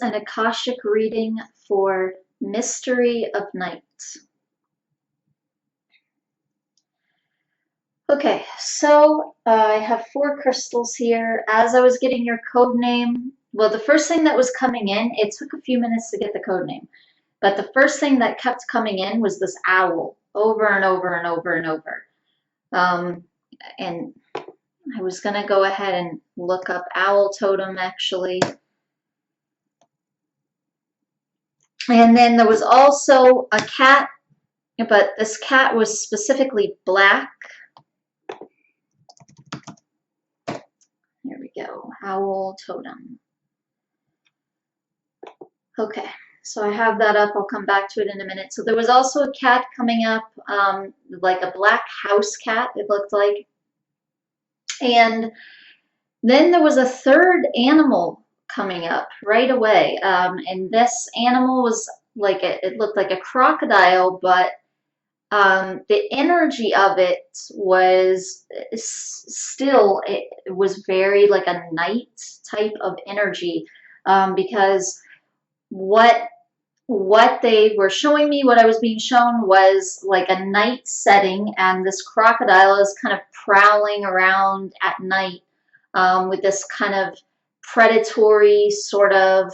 an Akashic reading for Mystery of Night. Okay, so I have 4 crystals here. As I was getting your code name, well, the first thing that was coming in, it took a few minutes to get the code name, but the first thing that kept coming in was this owl over and over and over and over. And I was going to go ahead and look up owl totem actually. And then there was also a cat, but this cat was specifically black. Here we go, owl totem. Okay, so I have that up. I'll come back to it in a minute. So there was also a cat coming up, like a black house cat, it looked like. And then there was a third animal coming up right away. And this animal was like, it looked like a crocodile, but the energy of it was still, it was very like a night type of energy, because what they were showing me, what I was being shown was like a night setting, and this crocodile is kind of prowling around at night, with this kind of predatory sort of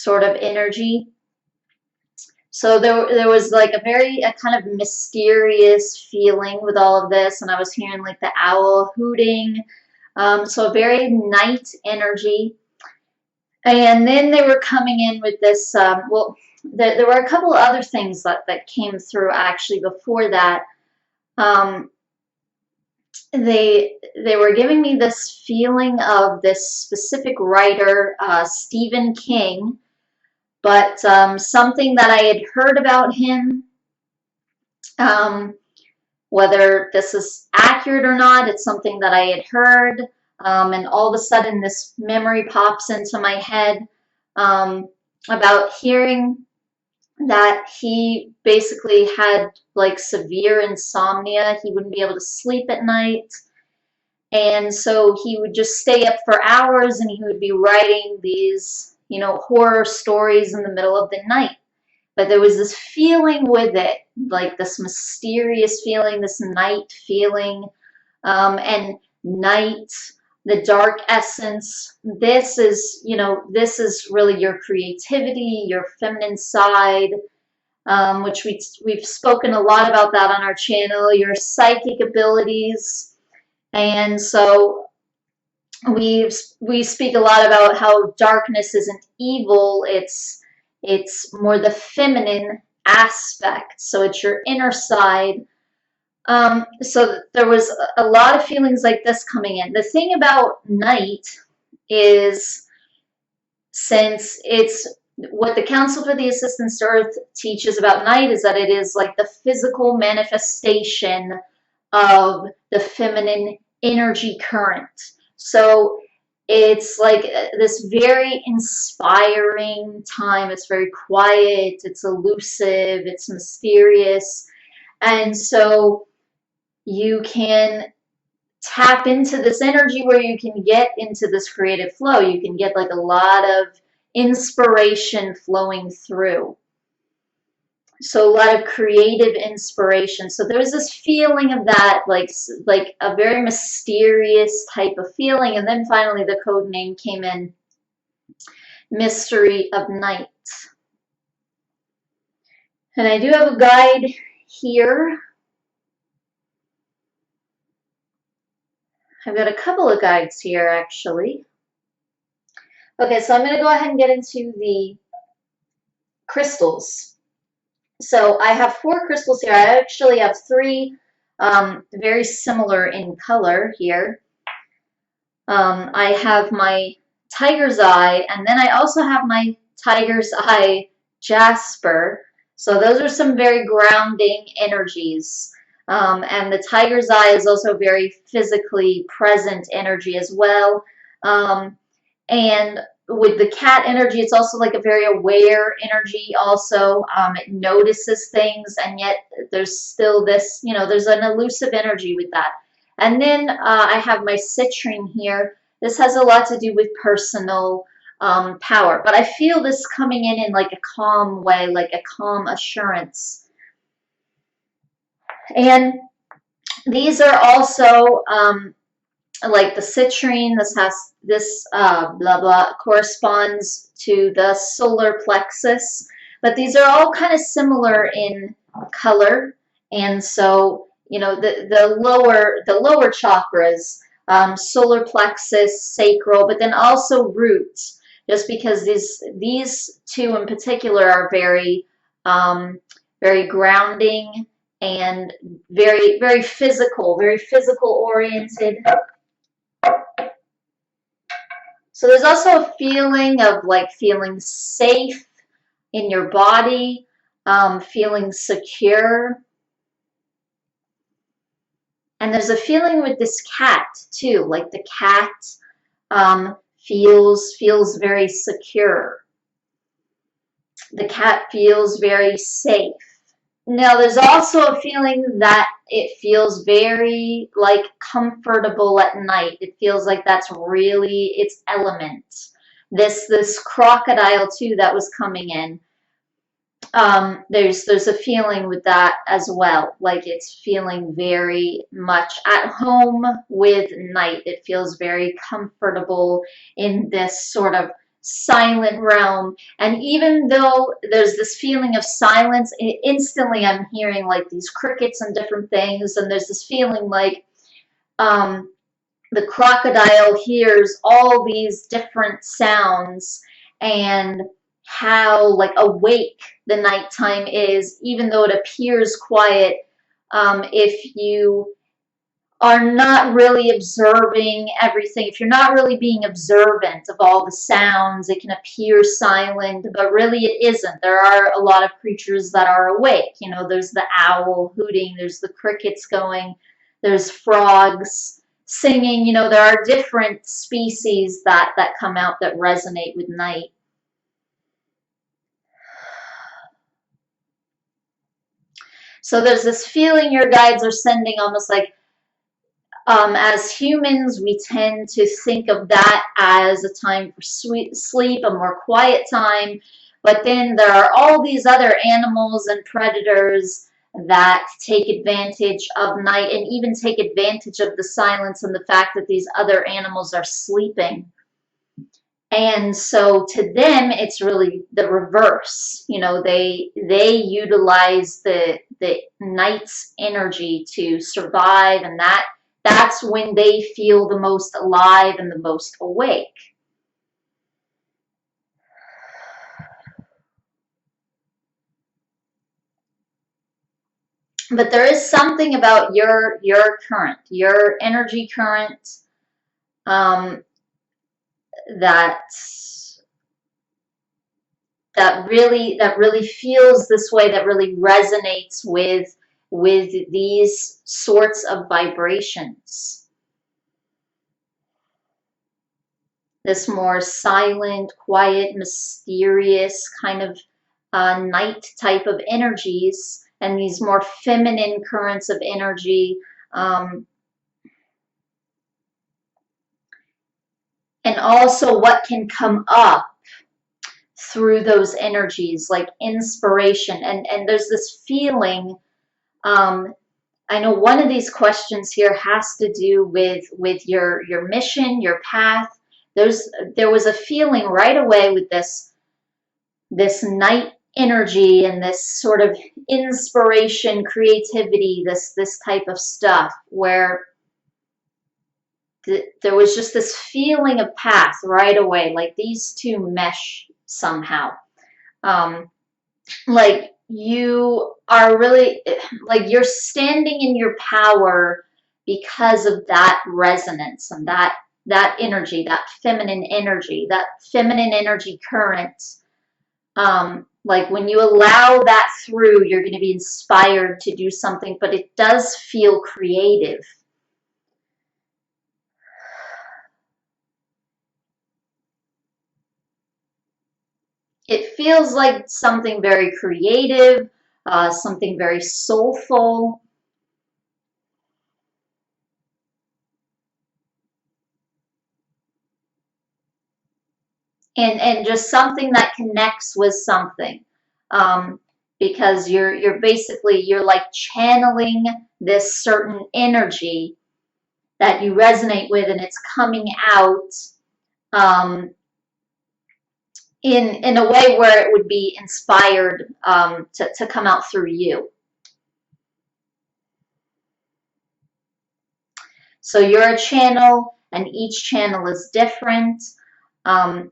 energy. So there was like a kind of mysterious feeling with all of this, and I was hearing like the owl hooting, so a very night energy. And then they were coming in with this, well, there were a couple of other things that came through actually before that. They were giving me this feeling of this specific writer, Stephen King, but something that I had heard about him, whether this is accurate or not, it's something that I had heard, and all of a sudden this memory pops into my head, about hearing that he basically had like severe insomnia. He wouldn't be able to sleep at night. And so he would just stay up for hours, and he would be writing these, you know, horror stories in the middle of the night. But there was this feeling with it, like this mysterious feeling, this night feeling, and night, the dark essence. This is, you know, this is really your creativity, your feminine side, which we've spoken a lot about that on our channel, your psychic abilities. And so we speak a lot about how darkness isn't evil, it's more the feminine aspect, so it's your inner side. So there was a lot of feelings like this coming in. The thing about night is, since it's what the Council for the Assistance to Earth teaches about night, is that it is like the physical manifestation of the feminine energy current. So it's like this very inspiring time. It's very quiet, it's elusive, it's mysterious. And so you can tap into this energy where you can get into this creative flow. You can get like a lot of inspiration flowing through. So a lot of creative inspiration. So there was this feeling of that, like a very mysterious type of feeling. And then finally the code name came in, Mystery of Night. And I do have a guide here. I've got a couple of guides here actually. Okay, so I'm going to go ahead and get into the crystals. So I have 4 crystals here. I actually have 3 very similar in color here. I have my tiger's eye, and then I also have my tiger's eye jasper. So those are some very grounding energies. And the tiger's eye is also very physically present energy as well. And with the cat energy, it's also like a very aware energy also. It notices things, and yet there's still this, you know, there's an elusive energy with that. And then I have my citrine here. This has a lot to do with personal power. But I feel this coming in like a calm way, like a calm assurance. And these are also like the citrine. This blah blah corresponds to the solar plexus, but these are all kind of similar in color. And so, you know, the lower chakras, solar plexus, sacral, but then also roots, just because these two in particular are very grounding and very physical oriented. So there's also a feeling of like feeling safe in your body, feeling secure. And there's a feeling with this cat too, like the cat feels very secure. The cat feels very safe. Now, there's also a feeling that it feels very like comfortable at night. It feels like that's really its element. This crocodile too that was coming in. There's a feeling with that as well, like it's feeling very much at home with night. It feels very comfortable in this sort of silent realm. And even though there's this feeling of silence, instantly I'm hearing like these crickets and different things, and there's this feeling like um, the crocodile hears all these different sounds, and how like awake the nighttime is, even though it appears quiet. If you are not really observing everything, if you're not really being observant of all the sounds, it can appear silent, but really it isn't. There are a lot of creatures that are awake. You know, there's the owl hooting, there's the crickets going, there's frogs singing. You know, there are different species that come out that resonate with night. So there's this feeling your guides are sending, almost like as humans, we tend to think of that as a time for sleep, a more quiet time. But then there are all these other animals and predators that take advantage of night, and even take advantage of the silence and the fact that these other animals are sleeping. And so to them, it's really the reverse. You know, they utilize the night's energy to survive, and that's when they feel the most alive and the most awake. But there is something about your current, your energy current, um, that that really feels this way, that really resonates with these sorts of vibrations. This more silent, quiet, mysterious kind of night type of energies, and these more feminine currents of energy. And also what can come up through those energies, like inspiration. And there's this feeling, I know one of these questions here has to do with your mission, your path. There was a feeling right away with this night energy and this sort of inspiration, creativity, this type of stuff, where there was just this feeling of path right away, like these two mesh somehow. Like you are really, like you're standing in your power because of that resonance and that energy, that feminine energy current. Like when you allow that through, you're going to be inspired to do something, but it does feel creative. It feels like something very creative, something very soulful. and just something that connects with something, um, because you're basically, you're like channeling this certain energy that you resonate with, and it's coming out, um, in a way where it would be inspired, to come out through you. So you're a channel, and each channel is different.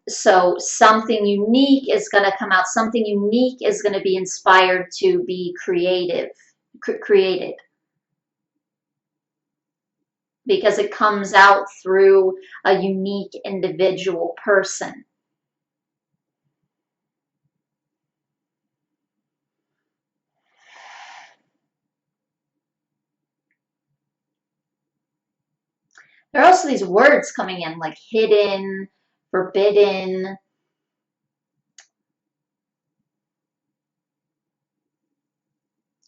So something unique is going to come out. Something unique is going to be inspired to be created, because it comes out through a unique individual person. There are also these words coming in, like hidden, forbidden,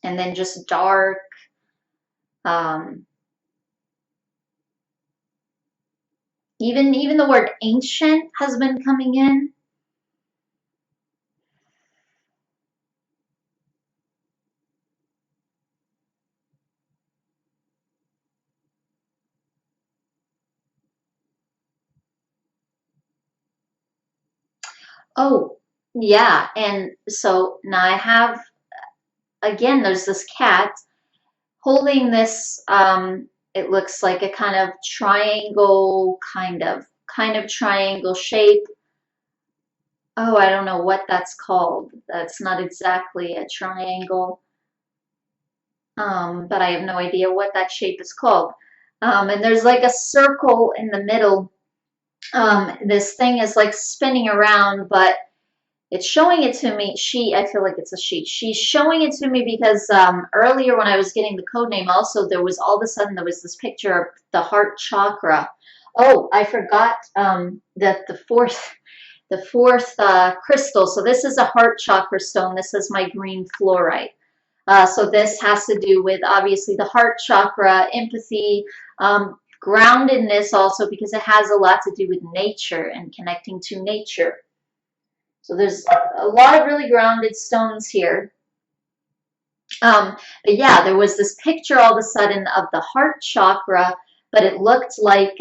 and then just dark. Um, even the word ancient has been coming in. Oh, yeah. And so now I have, again, there's this cat holding this, it looks like a kind of triangle, kind of triangle shape. Oh, I don't know what that's called. That's not exactly a triangle. But I have no idea what that shape is called. And there's like a circle in the middle. This thing is like spinning around, but it's showing it to me. I feel like it's a she. She's showing it to me because, earlier when I was getting the code name, also there was, all of a sudden there was this picture of the heart chakra. Oh, I forgot, that the fourth crystal. So this is a heart chakra stone. This is my green fluorite. So this has to do with, obviously, the heart chakra, empathy, groundedness also, because it has a lot to do with nature and connecting to nature. So there's a lot of really grounded stones here. But yeah, there was this picture all of a sudden of the heart chakra, but it looked like,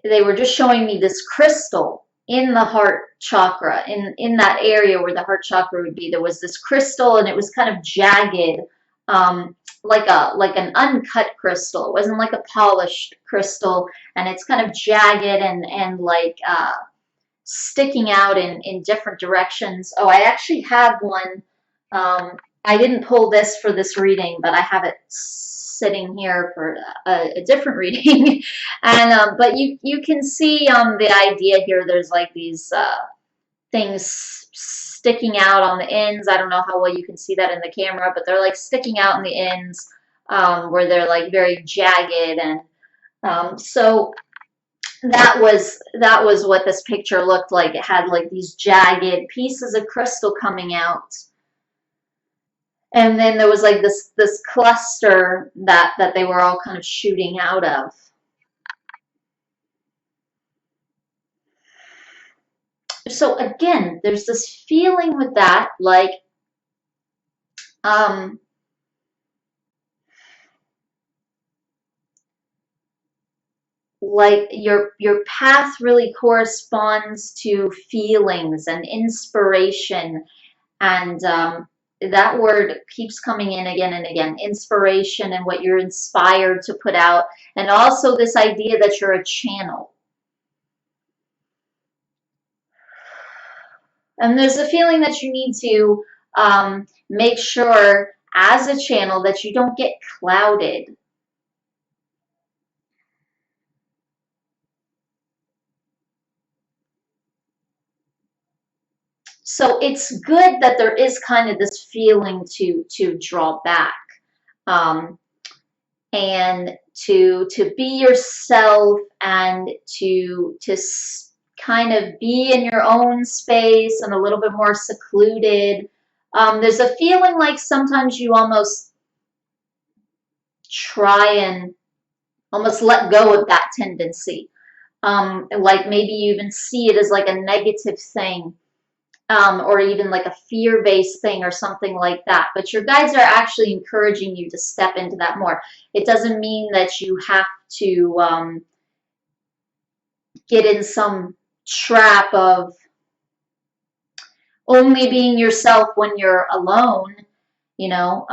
they were just showing me this crystal in the heart chakra, in that area where the heart chakra would be. There was this crystal, and it was kind of jagged, like an uncut crystal. It wasn't like a polished crystal, and it's kind of jagged and like, sticking out in different directions. Oh, I actually have one. I didn't pull this for this reading, but I have it sitting here for a different reading. And but you can see, the idea here. There's like these, things sticking out on the ends. I don't know how well you can see that in the camera, but they're like sticking out in the ends, where they're like very jagged, and, so that was what this picture looked like. It had like these jagged pieces of crystal coming out, and then there was like this cluster that they were all kind of shooting out of. So again, there's this feeling with that, um like your path really corresponds to feelings and inspiration, and, that word keeps coming in again and again. Inspiration, and what you're inspired to put out, and also this idea that you're a channel. And there's a feeling that you need to, make sure as a channel that you don't get clouded. So it's good that there is kind of this feeling to draw back, um, and to be yourself, and to kind of be in your own space and a little bit more secluded. There's a feeling like sometimes you almost try and almost let go of that tendency. Like maybe you even see it as like a negative thing, or even like a fear-based thing or something like that. But your guides are actually encouraging you to step into that more. It doesn't mean that you have to get in some trap of only being yourself when you're alone, you know.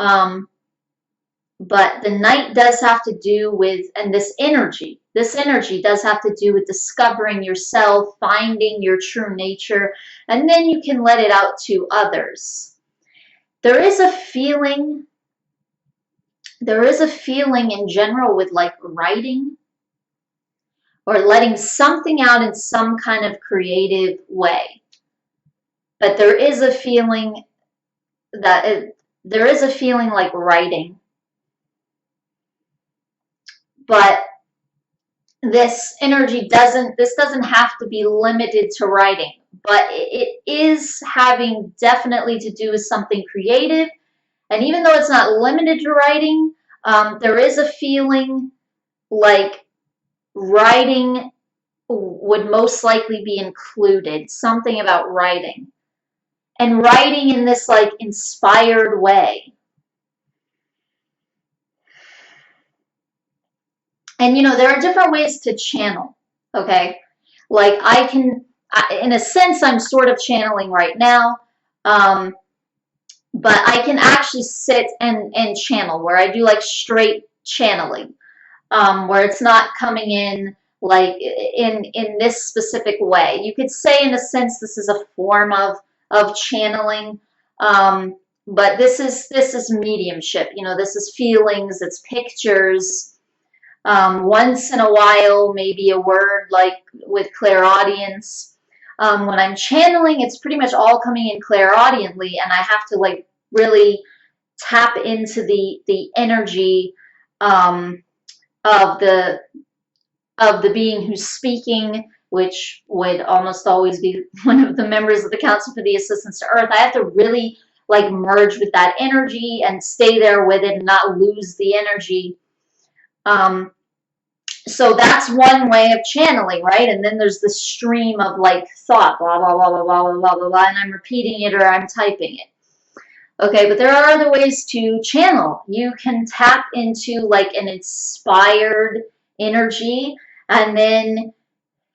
But the night does have to do with, and this energy does have to do with discovering yourself, finding your true nature, and then you can let it out to others. There is a feeling in general with like writing or letting something out in some kind of creative way. But there is a feeling like writing. But this doesn't have to be limited to writing, but it is having definitely to do with something creative. And even though it's not limited to writing, there is a feeling like writing would most likely be included, something about writing. And writing in this like inspired way. And you know, there are different ways to channel, okay? Like in a sense, I'm sort of channeling right now, but I can actually sit and channel where I do like straight channeling, where it's not coming in like in this specific way. You could say in a sense this is a form of channeling, but this is mediumship. You know, this is feelings, it's pictures. Once in a while, maybe a word like with clairaudience. When I'm channeling, it's pretty much all coming in clairaudiently, and I have to like really tap into the energy of the being who's speaking, which would almost always be one of the members of the Council for the Assistance to Earth. I have to really like merge with that energy and stay there with it and not lose the energy. So that's one way of channeling, right? And then there's the stream of like thought, blah, blah, blah, blah, blah, blah, blah, blah, blah, and I'm repeating it or I'm typing it. Okay, but there are other ways to channel. You can tap into like an inspired energy, and then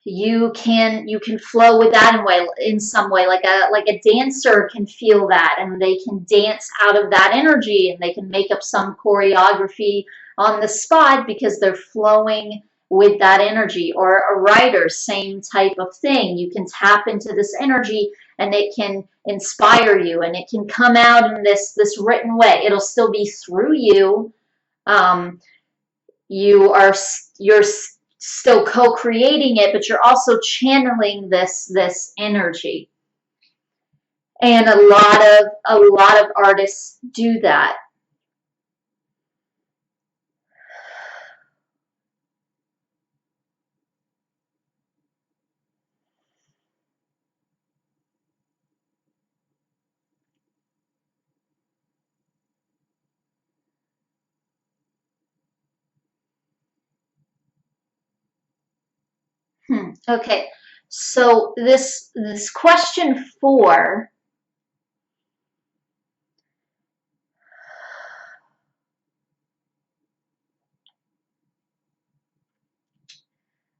you can flow with that in some way. Like a dancer can feel that, and they can dance out of that energy, and they can make up some choreography on the spot because they're flowing with that energy. Or a writer, same type of thing. You can tap into this energy and it can inspire you, and it can come out in this written way. It'll still be through you. You're still co-creating it, but you're also channeling this energy. And a lot of artists do that. Okay, so this question 4.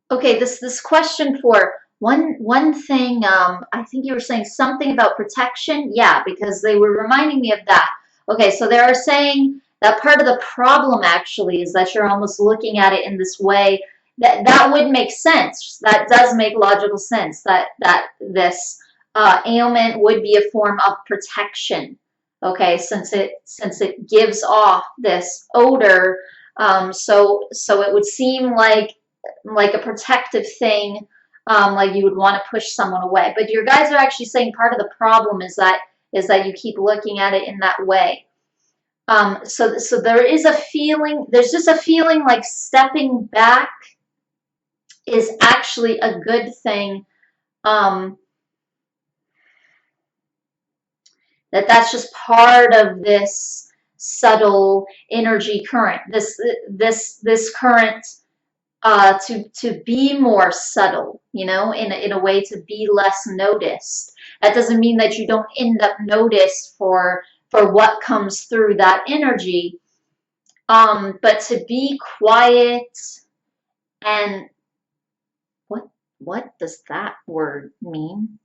Okay, this question 4. One thing, I think you were saying something about protection. Yeah, because they were reminding me of that. Okay, so they are saying that part of the problem actually is that you're almost looking at it in this way. That would make sense. That does make logical sense. That this ailment would be a form of protection. Okay, since it gives off this odor, so it would seem like a protective thing, like you would want to push someone away. But your guys are actually saying part of the problem is that you keep looking at it in that way. So there is a feeling, there's just a feeling like stepping back is actually a good thing. That's just part of this subtle energy current, this current to be more subtle, you know, in a way to be less noticed. That doesn't mean that you don't end up noticed for what comes through that energy, but to be quiet and what does that word mean?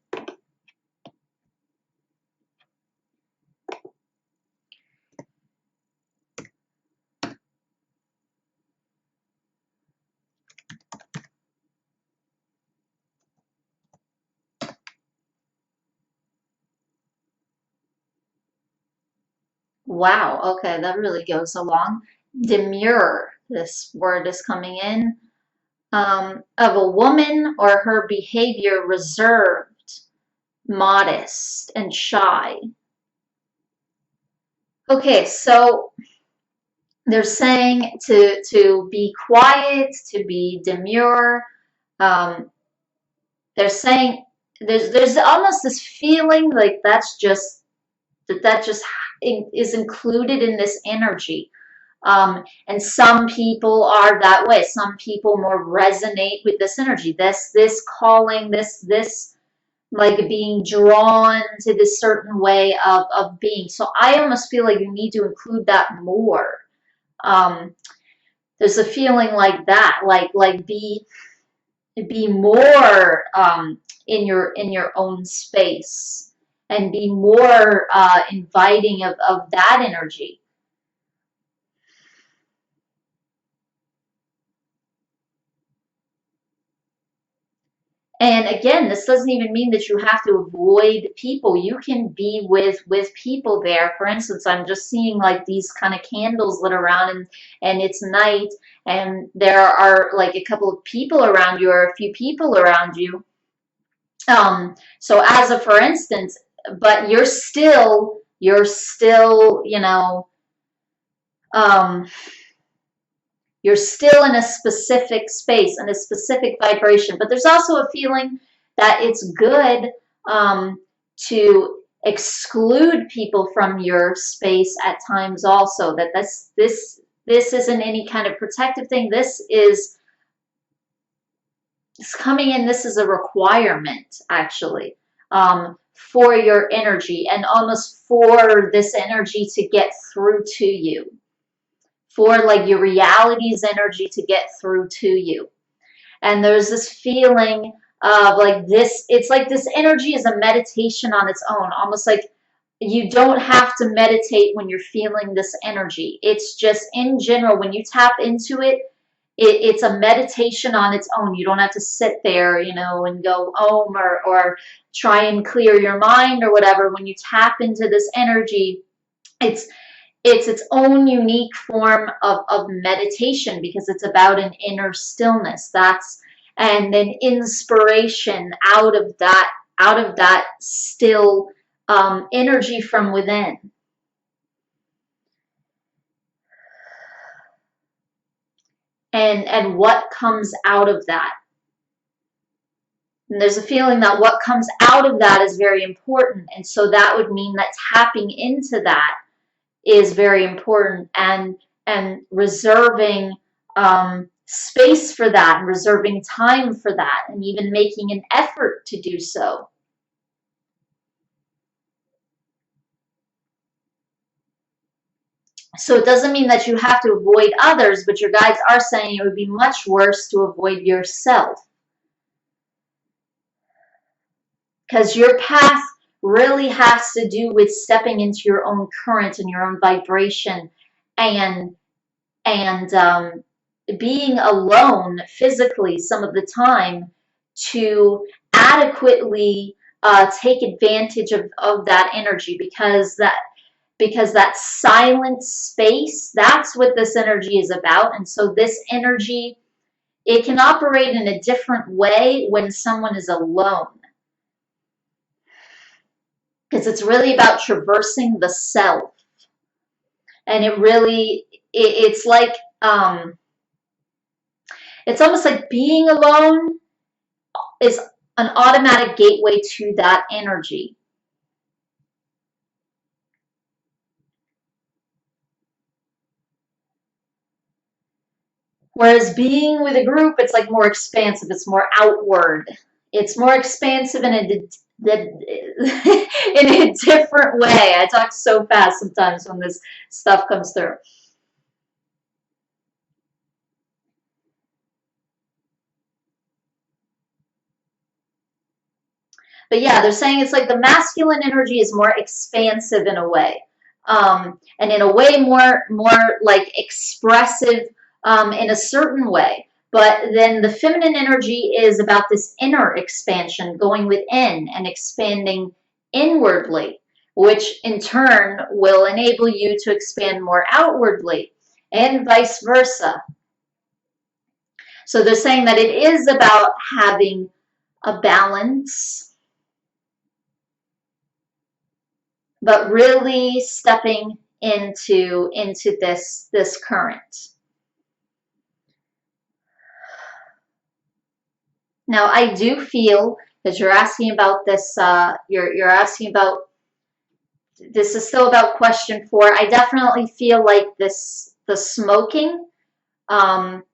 Wow, okay, that really goes along. Demure, this word is coming in. Of a woman or her behavior reserved, modest, and shy. Okay, so they're saying to be quiet, to be demure. Um, they're saying there's almost this feeling like that just is included in this energy. And some people are that way. Some people more resonate with this energy, this calling, this like being drawn to this certain way of being. So I almost feel like you need to include that more. Um, there's a feeling like that, like be more in your own space and be more inviting of that energy. And again, this doesn't even mean that you have to avoid people. You can be with people there. For instance, I'm just seeing like these kind of candles lit around, and it's night, and there are like a couple of people around you or a few people around you. So as a for instance, but you're still, um, you're still in a specific space, in a specific vibration. But there's also a feeling that it's good to exclude people from your space at times also. That this isn't any kind of protective thing. This is it's coming in. This is a requirement, actually, for your energy and almost for this energy to get through to you, for like your reality's energy to get through to you. And there's this feeling of like this, it's like this energy is a meditation on its own, almost like you don't have to meditate when you're feeling this energy. It's just in general, when you tap into it, it's a meditation on its own. You don't have to sit there, and go or try and clear your mind or whatever. When you tap into this energy, it's it's its own unique form of meditation because it's about an inner stillness. And then inspiration out of that still energy from within. And what comes out of that. And there's a feeling that what comes out of that is very important. And so that would mean that tapping into that is very important, and reserving space for that, and reserving time for that, and even making an effort to do so. So it doesn't mean that you have to avoid others, but your guides are saying it would be much worse to avoid yourself, because your path really has to do with stepping into your own current and your own vibration, and and being alone physically some of the time to adequately take advantage of that energy, because that silent space, that's what this energy is about. And so this energy, it can operate in a different way when someone is alone, because it's really about traversing the self. And it's like it's almost like being alone is an automatic gateway to that energy. Whereas being with a group, it's like more expansive. It's more outward. It's more expansive in in a different way. I talk so fast sometimes when this stuff comes through. But yeah, they're saying it's like the masculine energy is more expansive in a way, and in a way more like expressive in a certain way. But then the feminine energy is about this inner expansion, going within and expanding inwardly, which in turn will enable you to expand more outwardly, and vice versa. So they're saying that it is about having a balance, but really stepping into this current. Now, I do feel that you're asking about this. You're asking about this is still about question 4. I definitely feel like the smoking. Um,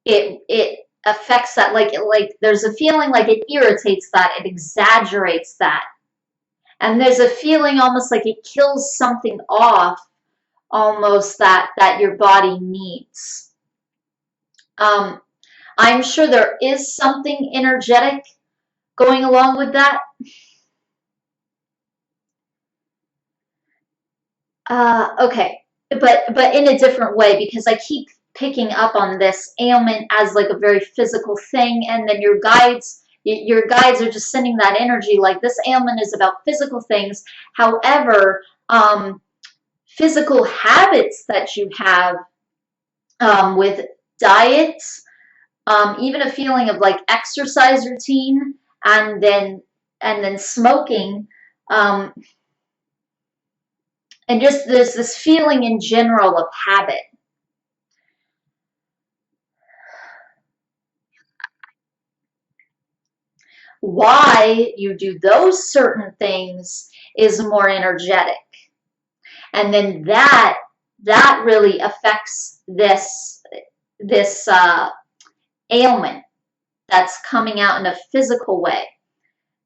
it affects that. Like there's a feeling like it irritates that. It exaggerates that. And there's a feeling almost like it kills something off, almost that your body needs. Um, I'm sure there is something energetic going along with that. Okay, but in a different way, because I keep picking up on this ailment as like a very physical thing, and then your guides are just sending that energy like this ailment is about physical things. However, physical habits that you have with diet, even a feeling of like exercise routine, and then smoking, um, and just there's this feeling in general of habit. Why you do those certain things is more energetic, and then that really affects this ailment that's coming out in a physical way.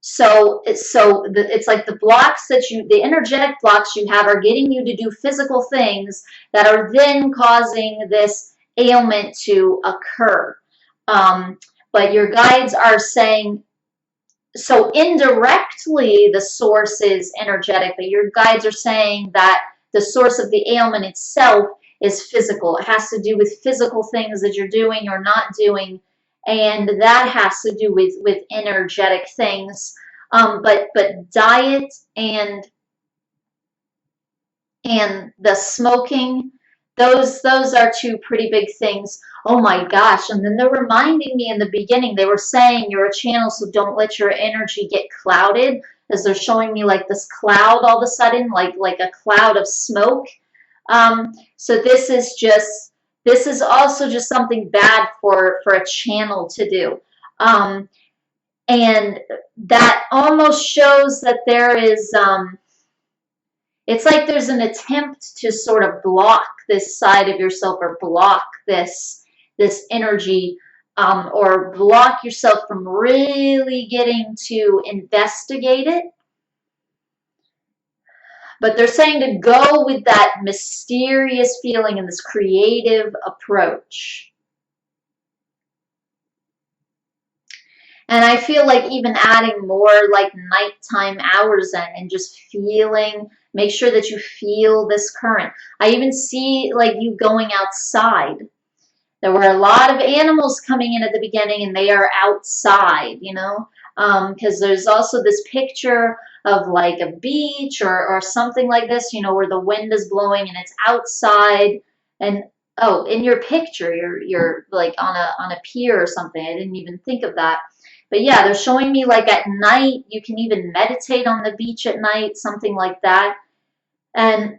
It's like the energetic blocks you have are getting you to do physical things that are then causing this ailment to occur. But your guides are saying, so indirectly the source is energetic, but your guides are saying that the source of the ailment itself is physical. It has to do with physical things that you're doing or not doing, and that has to do with energetic things. But diet and the smoking, those are two pretty big things. Oh my gosh. And then they're reminding me in the beginning, they were saying you're a channel, so don't let your energy get clouded, as they're showing me like this cloud all of a sudden, like a cloud of smoke. So this is also just something bad for a channel to do. And that almost shows that there is it's like there's an attempt to sort of block this side of yourself, or block this energy, or block yourself from really getting to investigate it. But they're saying to go with that mysterious feeling and this creative approach. And I feel like even adding more like nighttime hours in, and just make sure that you feel this current. I even see like you going outside. There were a lot of animals coming in at the beginning, and they are outside, because there's also this picture of like a beach or something like this, where the wind is blowing and it's outside. And oh, in your picture, you're like on a pier or something. I didn't even think of that. But yeah, they're showing me like at night, you can even meditate on the beach at night, something like that. And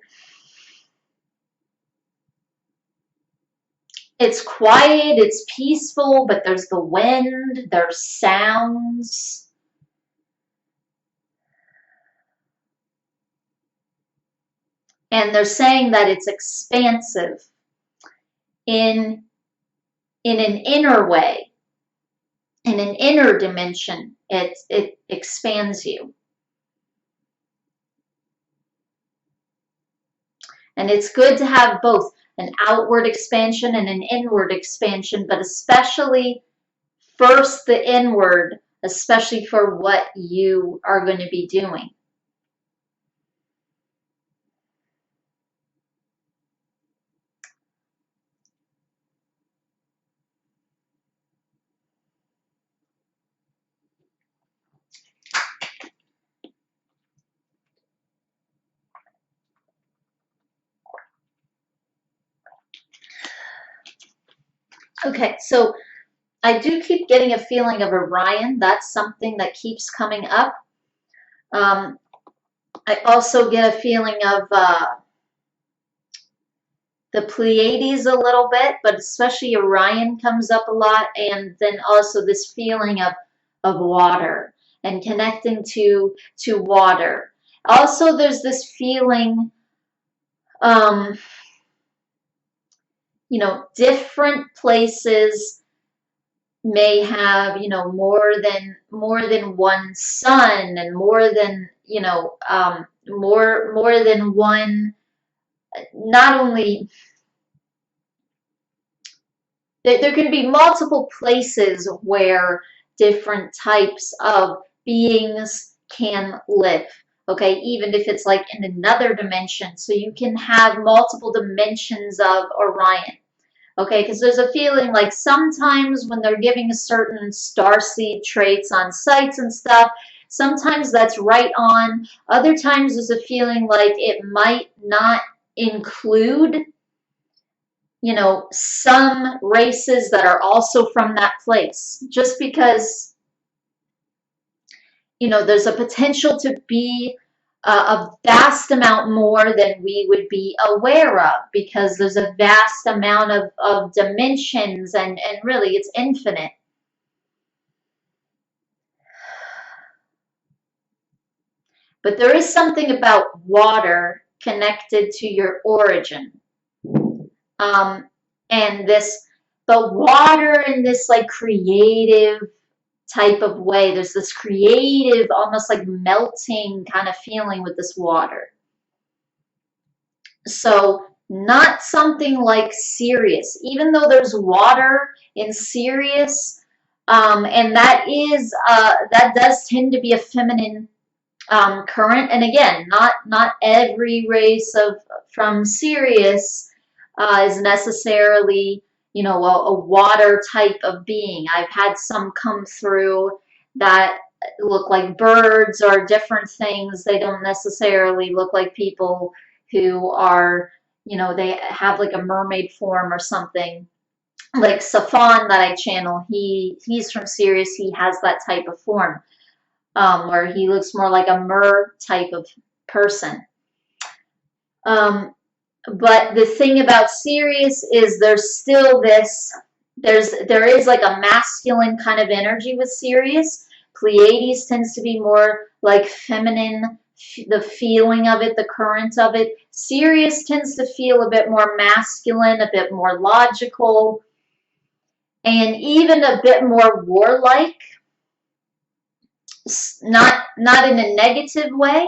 it's quiet, it's peaceful, but there's the wind, there's sounds. And they're saying that it's expansive in in an inner way, in an inner dimension. It expands you. And it's good to have both an outward expansion and an inward expansion, but especially first the inward, especially for what you are going to be doing. Okay, so I do keep getting a feeling of Orion. That's something that keeps coming up. I also get a feeling of the Pleiades a little bit, but especially Orion comes up a lot, and then also this feeling of water and connecting to water. Also, there's this feeling, um, different places may have, more than one sun, and more than, more than one, not only, there can be multiple places where different types of beings can live. Okay, even if it's like in another dimension. So you can have multiple dimensions of Orion. Okay, because there's a feeling like sometimes when they're giving a certain starseed traits on sites and stuff, sometimes that's right on. Other times there's a feeling like it might not include, some races that are also from that place. Just because, there's a potential to be a vast amount more than we would be aware of, because there's a vast amount of dimensions, and really it's infinite. But there is something about water connected to your origin. Um, and this, but water in this like creative type of way. There's this creative, almost like melting kind of feeling with this water. So not something like Sirius, even though there's water in Sirius, and that does tend to be a feminine current. And again, not every race of from Sirius is necessarily, a water type of being. I've had some come through that look like birds or different things. They don't necessarily look like people who are, they have like a mermaid form or something. Like Safan that I channel, he's from Sirius. He has that type of form, where he looks more like a mer type of person. But the thing about Sirius is there's still this, there is like a masculine kind of energy with Sirius. Pleiades tends to be more like feminine, the feeling of it, the current of it. Sirius tends to feel a bit more masculine, a bit more logical, and even a bit more warlike. Not in a negative way.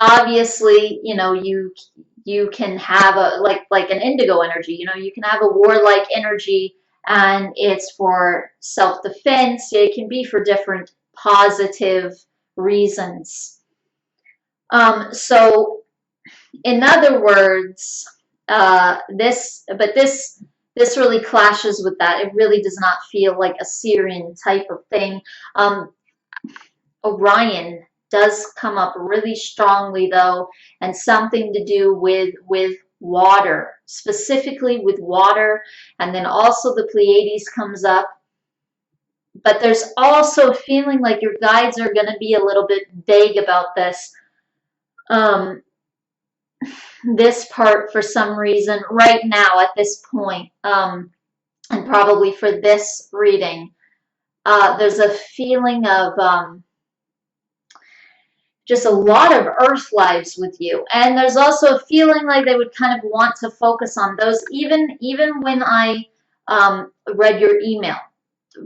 Obviously, you can have a like an indigo energy. You can have a warlike energy, and it's for self-defense. It can be for different positive reasons. So in other words, this really clashes with that. It really does not feel like a Syrian type of thing. Orion does come up really strongly though, and something to do with water, specifically with water, and then also the Pleiades comes up. But there's also a feeling like your guides are going to be a little bit vague about this. This part, for some reason, right now at this point, and probably for this reading, there's a feeling of just a lot of earth lives with you. And there's also a feeling like they would kind of want to focus on those, even when I read your email.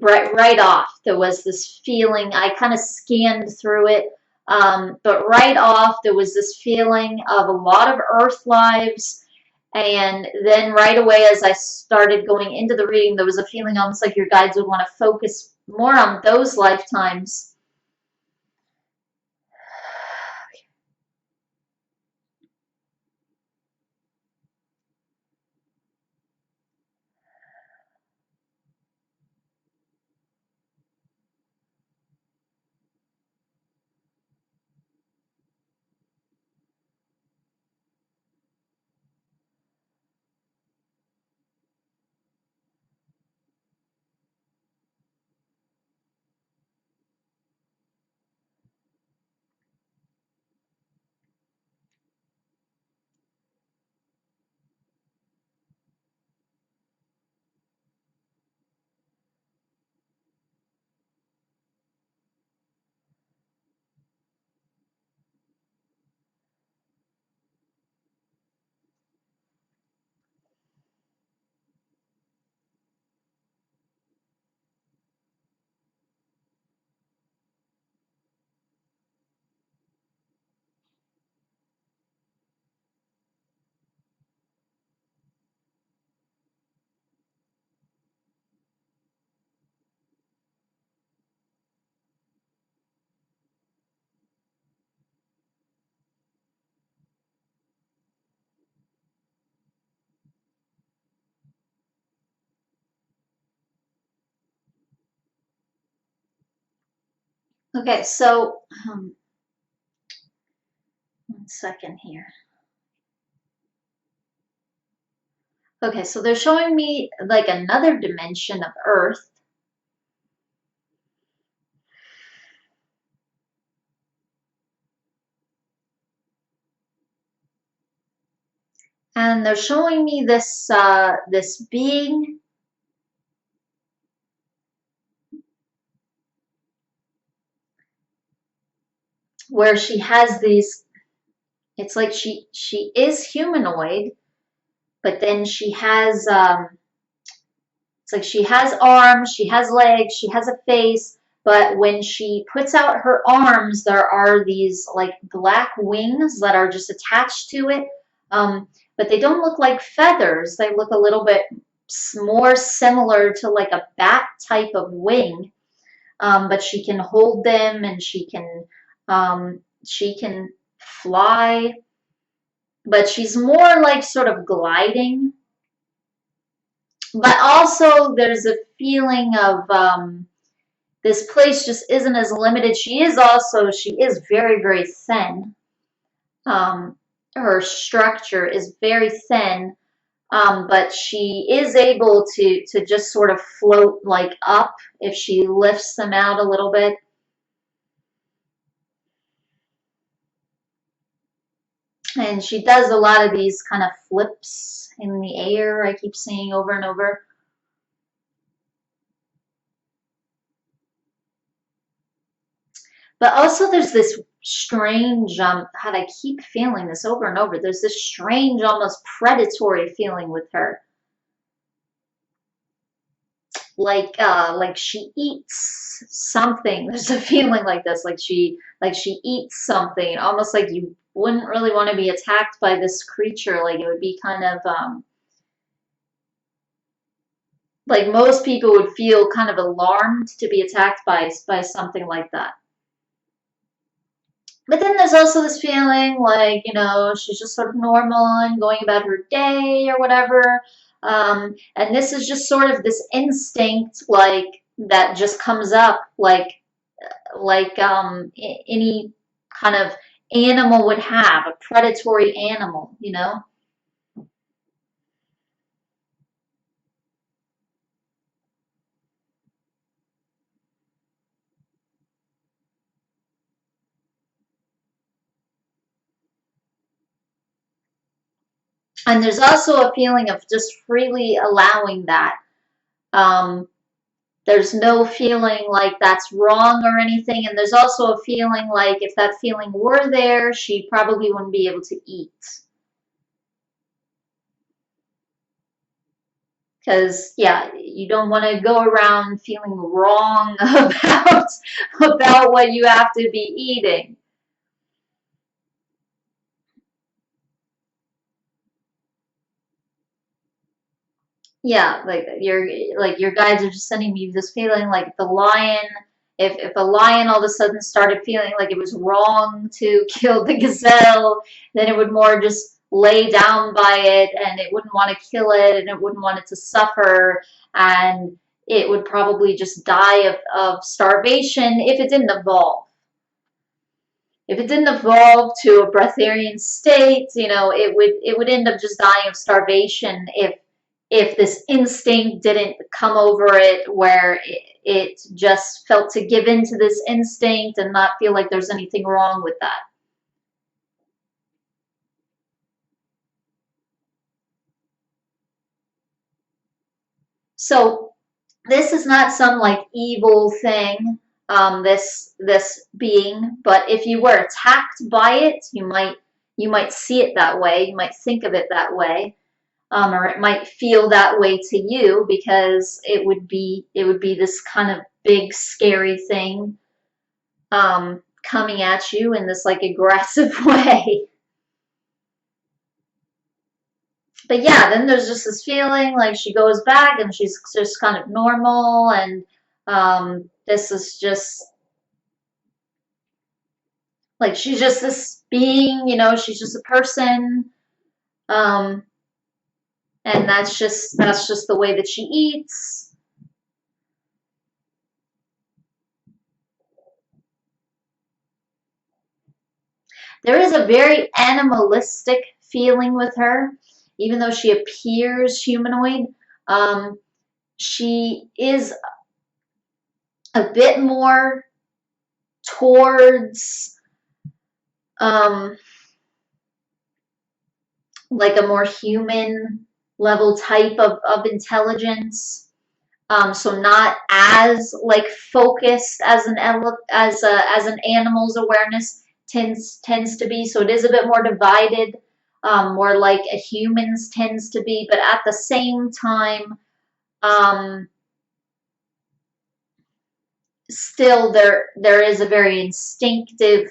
Right off, there was this feeling. I kind of scanned through it, but right off, there was this feeling of a lot of earth lives. And then right away, as I started going into the reading, there was a feeling almost like your guides would want to focus more on those lifetimes. Okay, so 1 second here. Okay, so they're showing me like another dimension of Earth. And they're showing me this being where she has these. It's like she is humanoid, but then she has it's like she has arms, she has legs, she has a face, but when she puts out her arms, there are these like black wings that are just attached to it. But they don't look like feathers. They look a little bit more similar to like a bat type of wing. But she can hold them, and she can fly, but she's more like sort of gliding. But also there's a feeling of this place just isn't as limited. She is very, very thin. Her structure is very thin, but she is able to just sort of float like up if she lifts them out a little bit. And she does a lot of these kind of flips in the air, I keep seeing over and over. But also there's this strange, how I keep feeling this over and over. There's this strange, almost predatory feeling with her. Like she eats something. There's a feeling like this, like she eats something, almost like you wouldn't really want to be attacked by this creature. Like it would be kind of like most people would feel kind of alarmed to be attacked by something like that. But then there's also this feeling like, she's just sort of normal and going about her day or whatever. And this is just sort of this instinct like that just comes up like any kind of animal would have, a predatory animal. And there's also a feeling of just freely allowing that. Um, There's no feeling like that's wrong or anything. And there's also a feeling like if that feeling were there, she probably wouldn't be able to eat. Because, yeah, you don't want to go around feeling wrong about what you have to be eating. Yeah, like your guides are just sending me this feeling like the lion, if a lion all of a sudden started feeling like it was wrong to kill the gazelle, then it would more just lay down by it and it wouldn't want to kill it and it wouldn't want it to suffer, and it would probably just die of starvation if it didn't evolve. If it didn't evolve to a breatharian state, it would end up just dying of starvation if this instinct didn't come over it, where it just felt to give in to this instinct and not feel like there's anything wrong with that. So this is not some like evil thing, this being, but if you were attacked by it, you might see it that way, you might think of it that way. Or it might feel that way to you because it would be this kind of big scary thing, coming at you in this like aggressive way. But yeah, then there's just this feeling like she goes back and she's just kind of normal, and this is just like she's just this being, she's just a person, um, and that's just the way that she eats. There is a very animalistic feeling with her, even though she appears humanoid. Um, she is a bit more towards, um, like a more human level type of intelligence. So not as like focused as an animal's awareness tends to be. So it is a bit more divided, more like a human's tends to be. But at the same time, um, still there is a very instinctive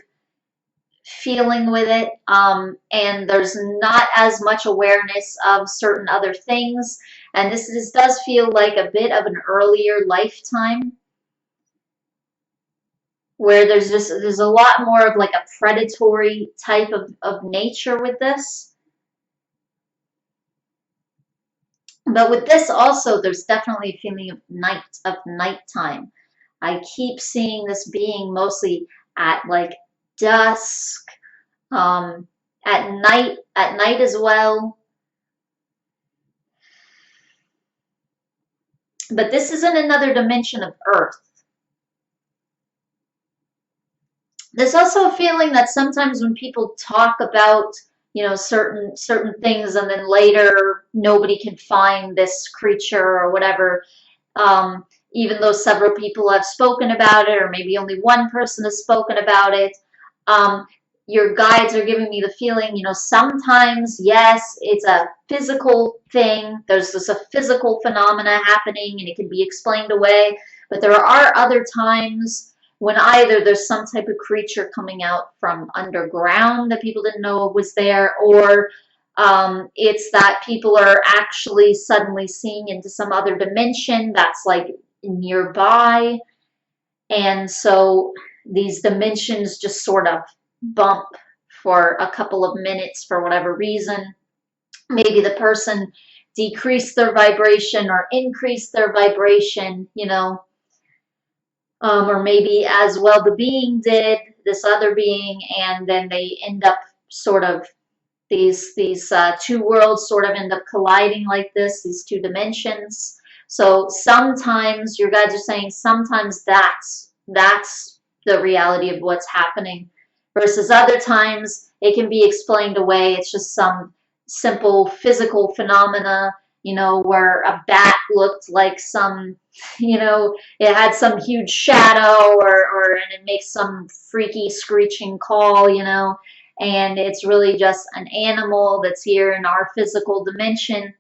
feeling with it, and there's not as much awareness of certain other things. And this does feel like a bit of an earlier lifetime, where there's a lot more of like a predatory type of nature with this. But with this also, there's definitely a feeling of nighttime. I keep seeing this being mostly at like dusk, um, at night as well. But this is in another dimension of Earth. There's also a feeling that sometimes when people talk about, certain things, and then later nobody can find this creature or whatever, even though several people have spoken about it, or maybe only one person has spoken about it, um, your guides are giving me the feeling, sometimes, yes, it's a physical thing. There's just a physical phenomena happening and it can be explained away. But there are other times when either there's some type of creature coming out from underground that people didn't know was there, or it's that people are actually suddenly seeing into some other dimension that's like nearby. And so these dimensions just sort of bump for a couple of minutes for whatever reason. Maybe the person decreased their vibration or increased their vibration, or maybe as well the being did, this other being, and then they end up sort of these two worlds sort of end up colliding like this, these two dimensions. So sometimes your guides are saying sometimes that's the reality of what's happening, versus other times it can be explained away. It's just some simple physical phenomena, where a bat looked like some, it had some huge shadow, and it makes some freaky screeching call, and it's really just an animal that's here in our physical dimension.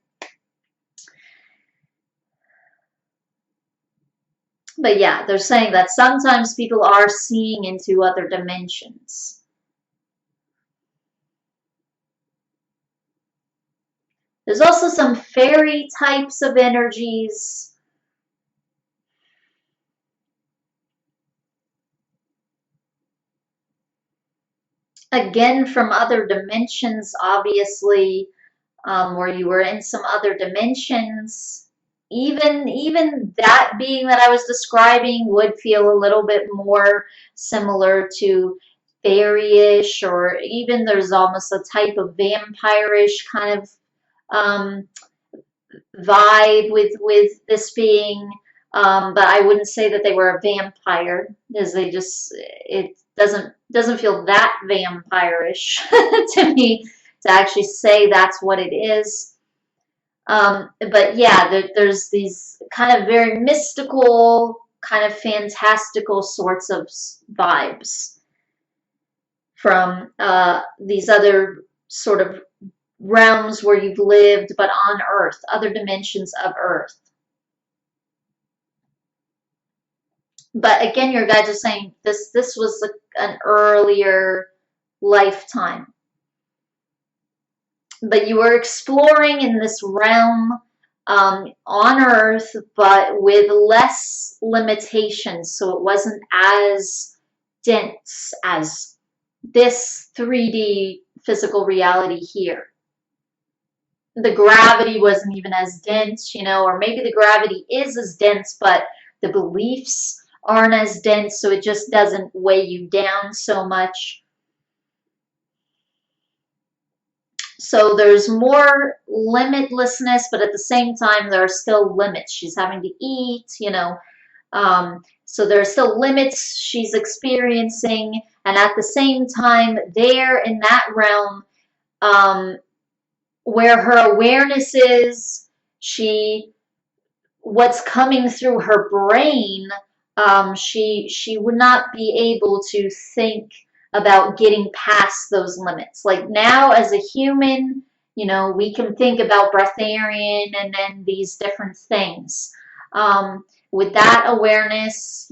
But yeah, they're saying that sometimes people are seeing into other dimensions. There's also some fairy types of energies. Again, from other dimensions, obviously, where you were in some other dimensions. Even that being that I was describing would feel a little bit more similar to fairy-ish, or even there's almost a type of vampire-ish kind of um, vibe with this being. But I wouldn't say that they were a vampire, because it doesn't feel that vampire-ish to me to actually say that's what it is. But yeah, there's these kind of very mystical, kind of fantastical sorts of vibes from these other sort of realms where you've lived, but on Earth, other dimensions of Earth. But again, your guides are saying this was an earlier lifetime. But you were exploring in this realm on Earth, but with less limitations. So it wasn't as dense as this 3D physical reality here. The gravity wasn't even as dense, or maybe the gravity is as dense, but the beliefs aren't as dense, so it just doesn't weigh you down so much. So there's more limitlessness, but at the same time, there are still limits. She's having to eat, so there are still limits she's experiencing. And at the same time, there in that realm, where her awareness is, what's coming through her brain, she would not be able to think about getting past those limits. Like now, as a human, we can think about breatharian and then these different things. With that awareness,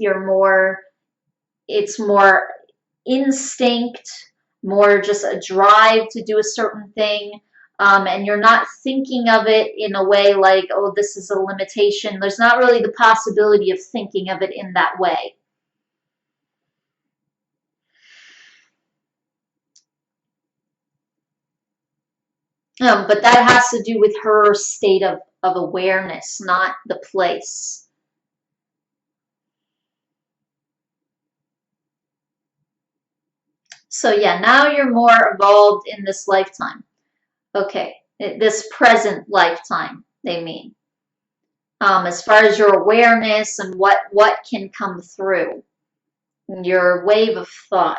it's more instinct, more just a drive to do a certain thing. And you're not thinking of it in a way like, oh, this is a limitation. There's not really the possibility of thinking of it in that way. But that has to do with her state of awareness, not the place. So yeah, now you're more evolved in this lifetime. Okay, this present lifetime, they mean. As far as your awareness and what can come through, your wave of thought.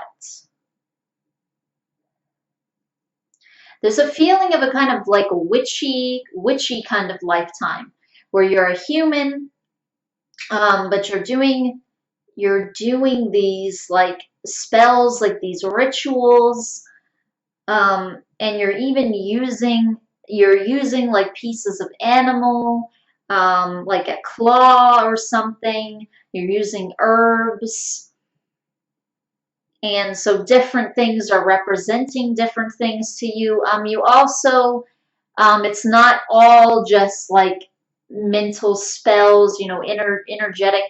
There's a feeling of a kind of like a witchy kind of lifetime, where you're a human, but you're doing these like spells, like these rituals, and you're using like pieces of animal, like a claw or something. You're using herbs. And so different things are representing different things to you. You also, it's not all just like mental spells, energetic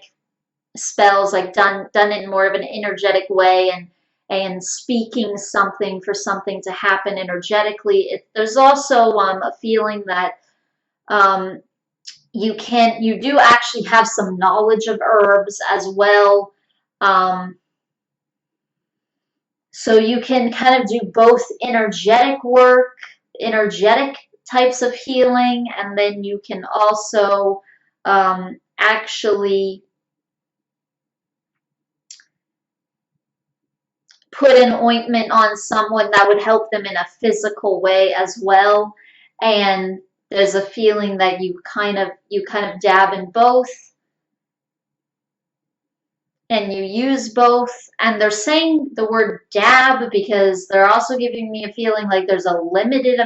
spells, like done in more of an energetic way, and speaking something for something to happen energetically. There's also a feeling that you do actually have some knowledge of herbs as well. So you can kind of do both energetic work, energetic types of healing, and then you can also actually put an ointment on someone that would help them in a physical way as well. And there's a feeling that you kind of dab in both, and you use both. And they're saying the word dab because they're also giving me a feeling like there's a limited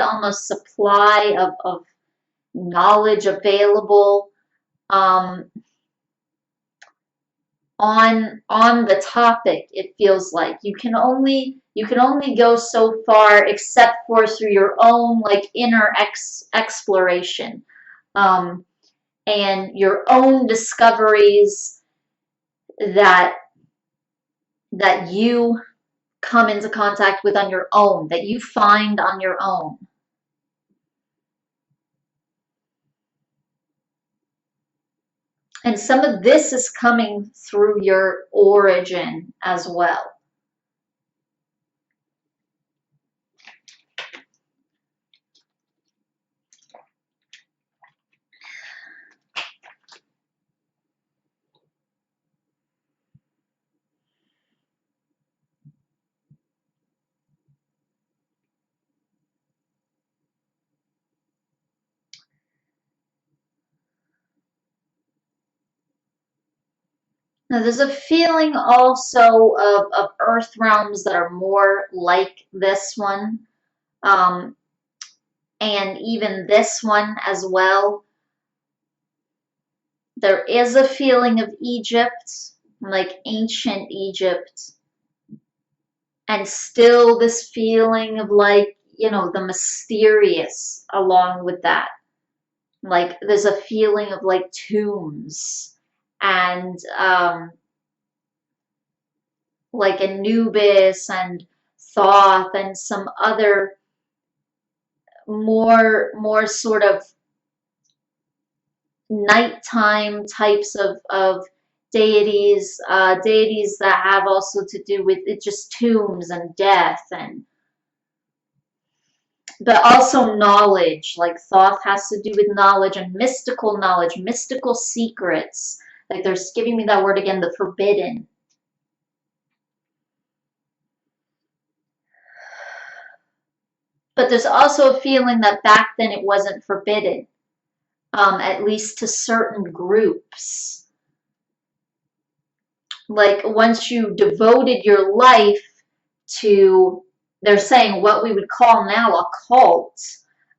almost supply of knowledge available um, on the topic. It feels like you can only go so far, except for through your own like inner exploration, um, and your own discoveries that you come into contact with on your own, that you find on your own. And some of this is coming through your origin as well. Now, there's a feeling also of earth realms that are more like this one, um, and even this one as well. There is a feeling of Egypt, like ancient Egypt, and still this feeling of like, the mysterious along with that. Like there's a feeling of like tombs and like Anubis and Thoth and some other more sort of nighttime types of deities, deities that have also to do with it, just tombs and death, and but also knowledge. Like Thoth has to do with knowledge and mystical knowledge, mystical secrets. Like they're giving me that word again, the forbidden. But there's also a feeling that back then it wasn't forbidden, at least to certain groups. Like once you devoted your life to, they're saying what we would call now a cult,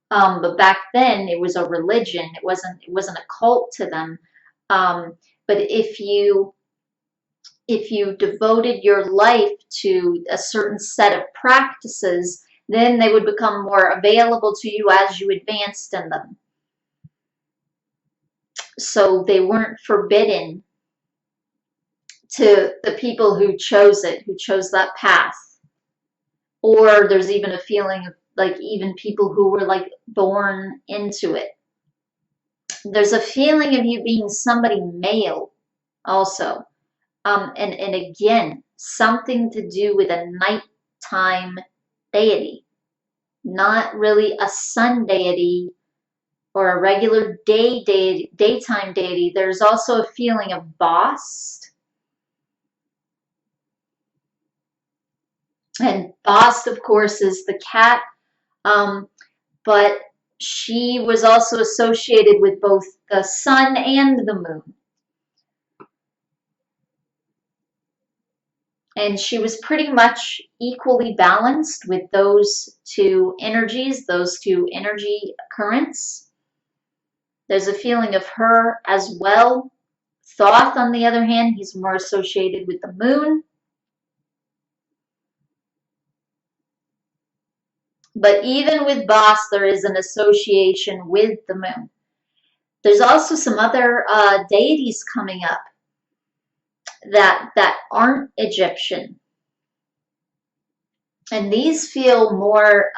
but back then it was a religion. It wasn't a cult to them. But if you devoted your life to a certain set of practices, then they would become more available to you as you advanced in them. So they weren't forbidden to the people who chose it, who chose that path. Or there's even a feeling of like even people who were like born into it. There's a feeling of you being somebody male also. And again, something to do with a nighttime deity, not really a sun deity or a regular daytime deity. There's also a feeling of Bast. And Bast, of course, is the cat, but she was also associated with both the sun and the moon. And she was pretty much equally balanced with those two energies, those two energy currents. There's a feeling of her as well. Thoth, on the other hand, he's more associated with the moon. But even with Bast, there is an association with the moon. There's also some other deities coming up that aren't Egyptian. And these feel more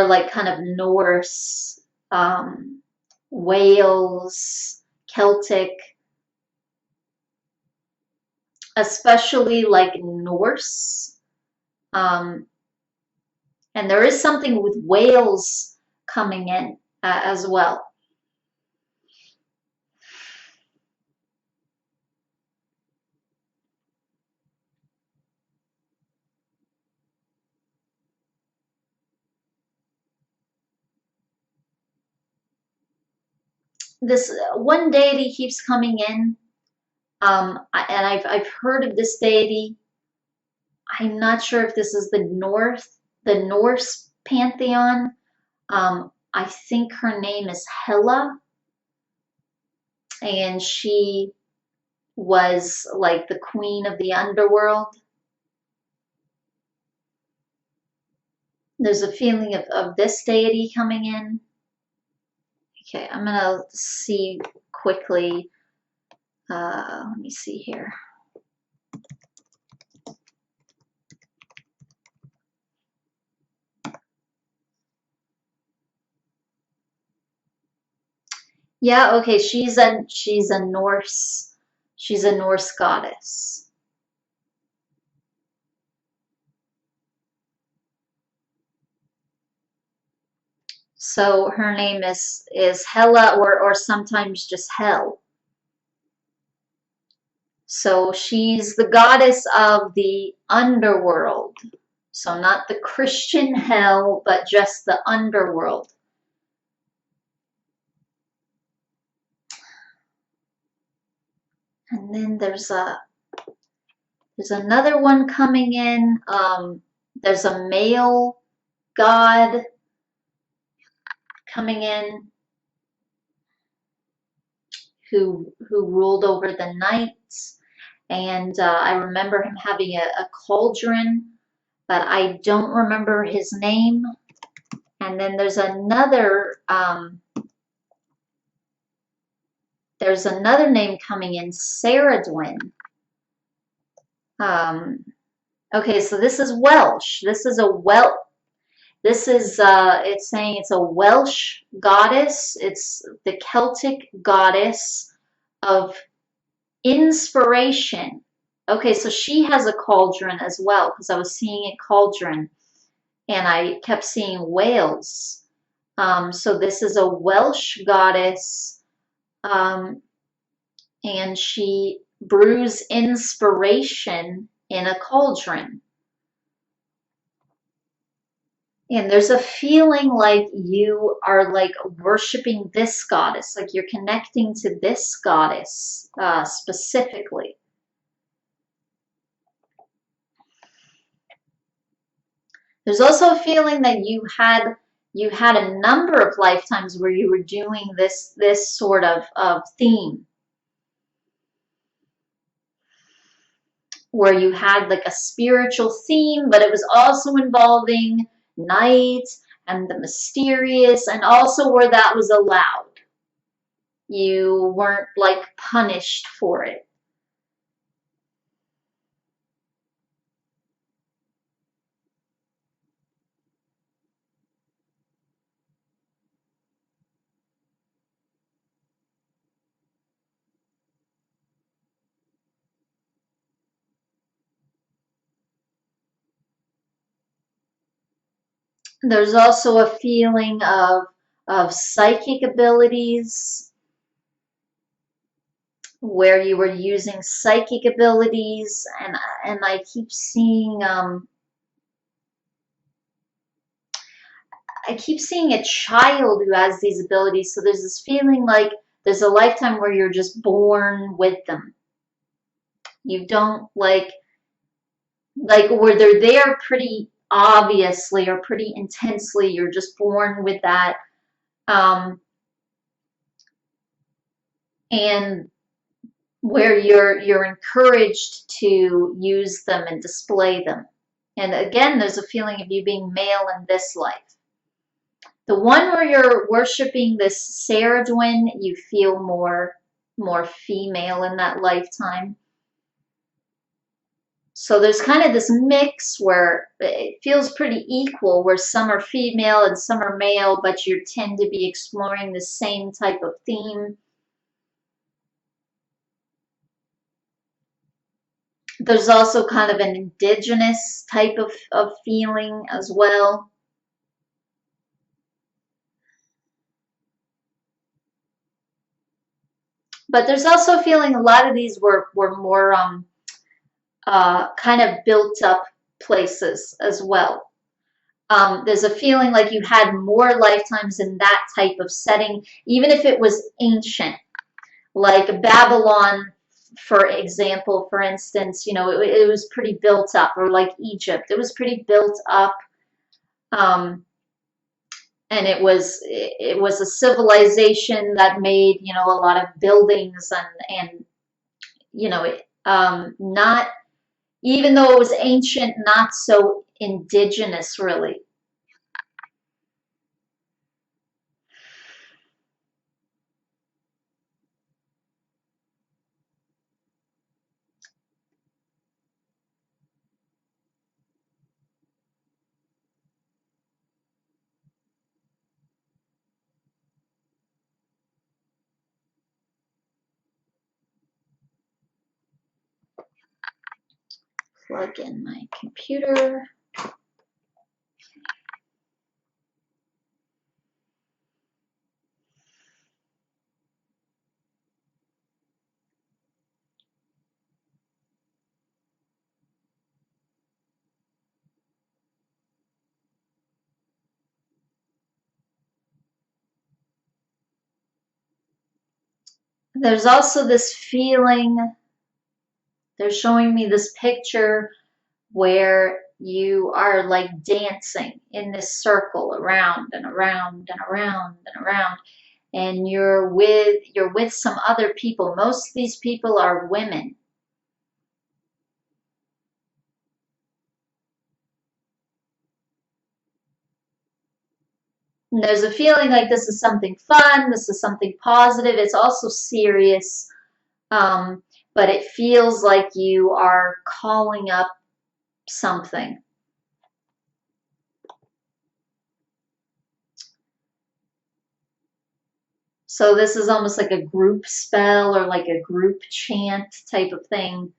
like kind of Norse, Wales, Celtic, especially like Norse. And there is something with Wales coming in as well. this one deity keeps coming in, and I've heard of this deity. I'm not sure if this is the Norse pantheon. I think her name is Hela, and she was like the queen of the underworld. There's a feeling of this deity coming in. Okay, I'm gonna see quickly. Let me see here. Yeah, okay, she's a Norse goddess. So her name is Hela, or sometimes just Hel. So she's the goddess of the underworld. So not the Christian hell, but just the underworld. And then there's another one coming in. There's a male god coming in who ruled over the nights. And I remember him having a cauldron, but I don't remember his name. And then there's another name coming in, Saradwin. Okay, so this is Welsh. This is it's saying it's a Welsh goddess. It's the Celtic goddess of inspiration. Okay, so she has a cauldron as well, because I was seeing a cauldron and I kept seeing whales. So this is a Welsh goddess, and she brews inspiration in a cauldron. And there's a feeling like you are like worshiping this goddess, like you're connecting to this goddess specifically. There's also a feeling that you had a number of lifetimes where you were doing this sort of theme, where you had like a spiritual theme, but it was also involving night and the mysterious, and also where that was allowed. You weren't like punished for it. There's also a feeling of psychic abilities, where you were using psychic abilities, and I keep seeing a child who has these abilities. So there's this feeling like there's a lifetime where you're just born with them. You don't like where they're there pretty obviously or pretty intensely. You're just born with that. And where you're encouraged to use them and display them. And again, there's a feeling of you being male in this life. The one where you're worshiping this Saradwin, you feel more female in that lifetime. So there's kind of this mix where it feels pretty equal, where some are female and some are male, but you tend to be exploring the same type of theme. There's also kind of an indigenous type of feeling as well. But there's also a feeling a lot of these were more kind of built up places as well. There's a feeling like you had more lifetimes in that type of setting, even if it was ancient, like Babylon, for example, for instance, it was pretty built up, or like Egypt, it was pretty built up. Um, and it was a civilization that made, a lot of buildings, and not, even though it was ancient, not so indigenous, really. Plug in my computer. There's also this feeling, they're showing me this picture where you are like dancing in this circle around and around and around and around, and you're with some other people. Most of these people are women. And there's a feeling like this is something fun, this is something positive. It's also serious, um, but it feels like you are calling up something. So this is almost like a group spell or like a group chant type of thing.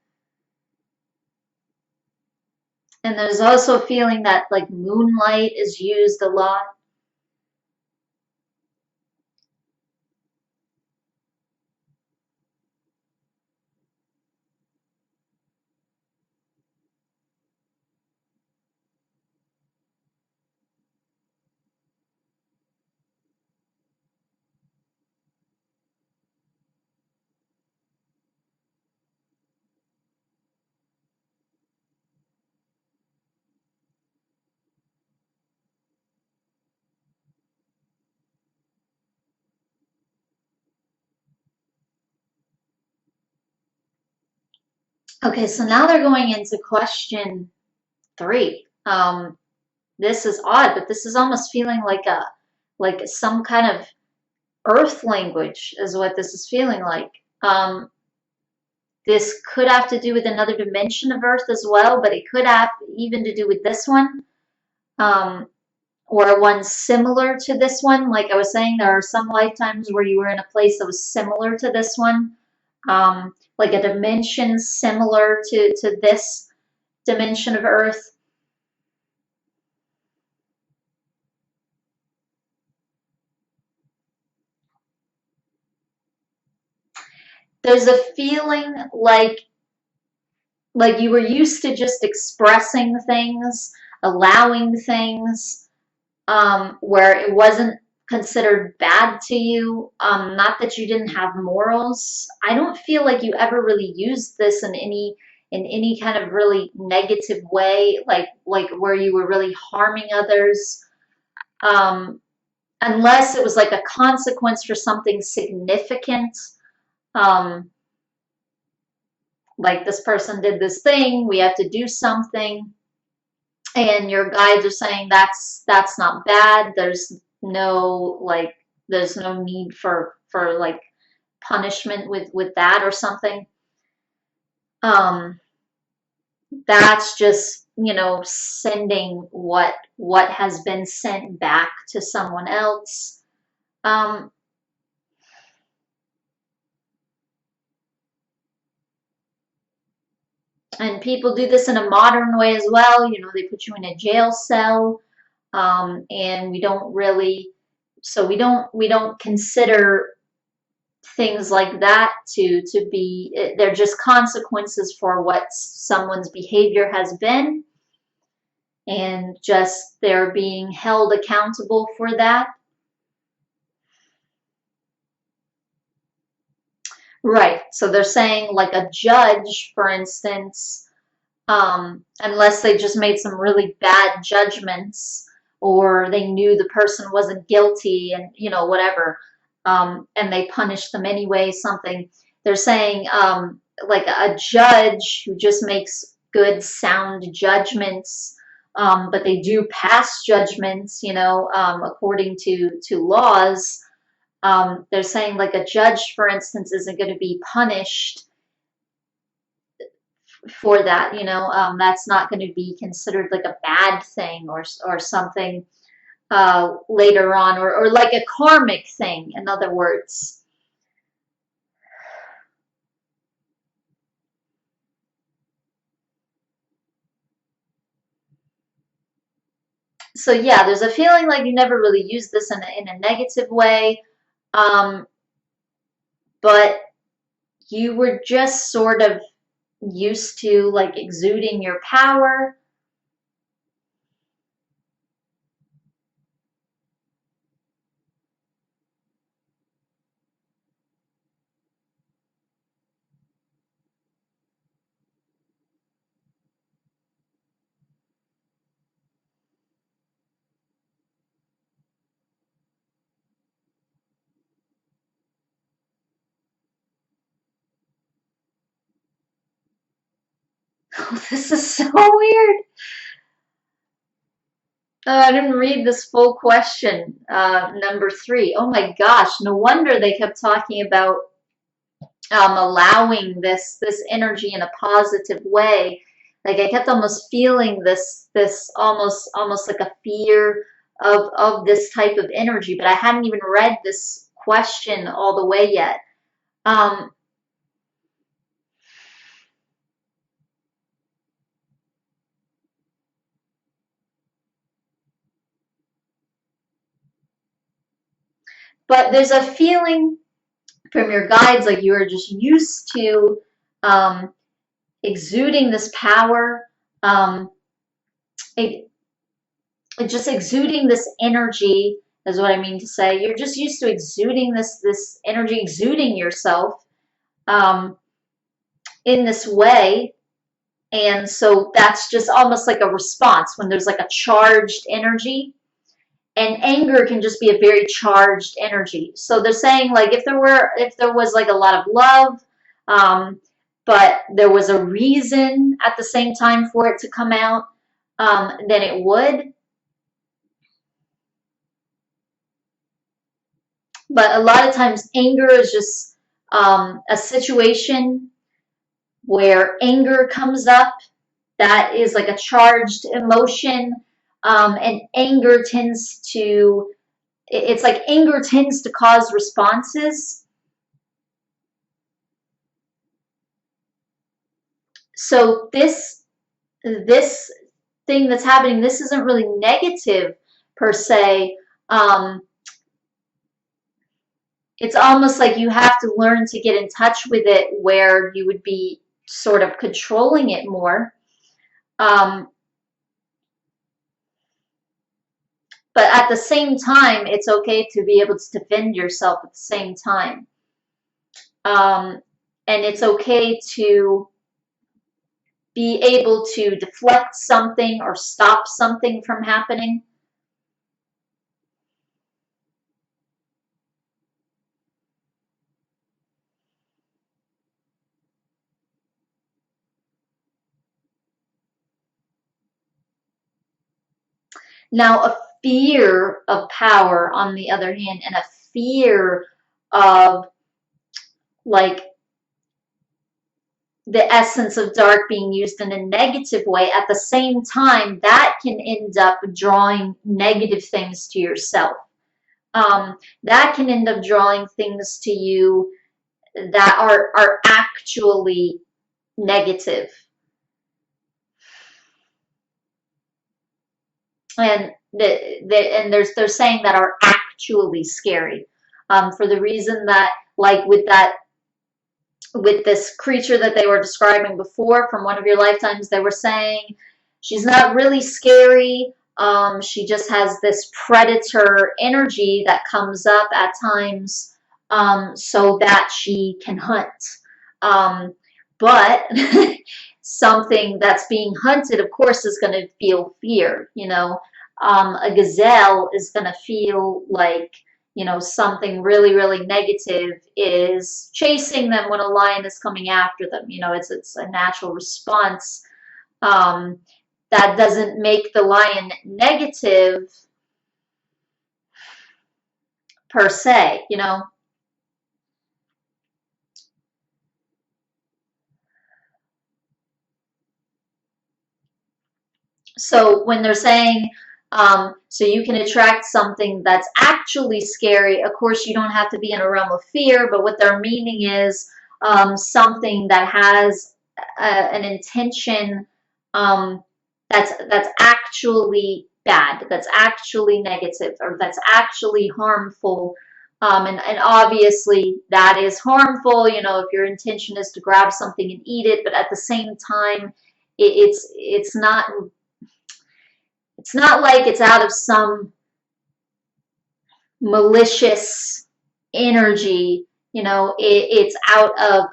And there's also a feeling that like moonlight is used a lot. Okay, so now they're going into question 3. This is odd, but this is almost feeling like some kind of earth language is what this is feeling like. This could have to do with another dimension of earth as well, but it could have even to do with this one. Or one similar to this one. Like I was saying, there are some lifetimes where you were in a place that was similar to this one, like a dimension similar to this dimension of Earth. There's a feeling like you were used to just expressing things, allowing things, where it wasn't considered bad to you. Not that you didn't have morals. I don't feel like you ever really used this in any kind of really negative way, like where you were really harming others, um, unless it was like a consequence for something significant. Um, like this person did this thing, we have to do something, and your guides are saying that's not bad. There's no need for like punishment with that or something. Um, that's just sending what has been sent back to someone else. Um, and people do this in a modern way as well. They put you in a jail cell, and we don't consider things like that to be, they're just consequences for what someone's behavior has been. and just they're being held accountable for that. Right. So they're saying like a judge, for instance, unless they just made some really bad judgments or they knew the person wasn't guilty and, whatever, and they punished them anyway, something. They're saying like a judge who just makes good, sound judgments, but they do pass judgments, according to laws. They're saying like a judge, for instance, isn't going to be punished for that. That's not going to be considered like a bad thing or something later on, or like a karmic thing, in other words. So yeah, there's a feeling like you never really use this in a negative way, um, but you were just sort of used to like exuding your power. This is so weird. I didn't read this full question, number 3. Oh my gosh, no wonder they kept talking about allowing this energy in a positive way. Like I kept almost feeling this almost like a fear of this type of energy, but I hadn't even read this question all the way yet. Um, but there's a feeling from your guides like you are just used to um, exuding this power, um, it, just exuding this energy is what I mean to say. You're just used to exuding this energy, exuding yourself um, in this way. And so that's just almost like a response when there's like a charged energy. And anger can just be a very charged energy. So they're saying like if there was like a lot of love, um, but there was a reason at the same time for it to come out, then it would. But a lot of times anger is just a situation where anger comes up that is like a charged emotion, and anger tends to it's like anger tends to cause responses. So this thing that's happening, this isn't really negative per se. um, it's almost like you have to learn to get in touch with it where you would be sort of controlling it more. um, but at the same time, it's okay to be able to defend yourself at the same time. um, and it's okay to be able to deflect something or stop something from happening. Now, a fear of power, on the other hand, and a fear of like the essence of dark being used in a negative way, at the same time, that can end up drawing negative things to yourself. That can end up drawing things to you that are actually negative. And they're saying that are actually scary, for the reason that like with this creature that they were describing before from one of your lifetimes, they were saying she's not really scary. She just has this predator energy that comes up at times, so that she can hunt. But something that's being hunted, of course, is going to feel fear. A gazelle is going to feel like, something really, really negative is chasing them when a lion is coming after them. It's a natural response. Um, that doesn't make the lion negative per se. So when they're saying, so you can attract something that's actually scary, of course, you don't have to be in a realm of fear, but what they're meaning is something that has an intention, that's actually bad, that's actually negative, or that's actually harmful. And obviously that is harmful, if your intention is to grab something and eat it, but at the same time, it's not like it's out of some malicious energy. It's out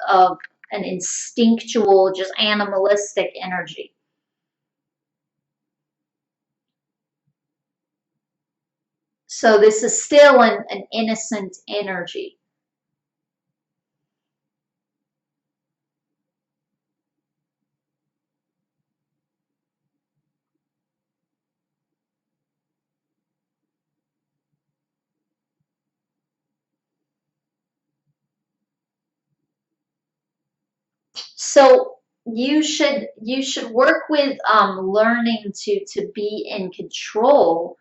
of an instinctual, just animalistic energy. So this is still an innocent energy. So you should work with learning to be in control,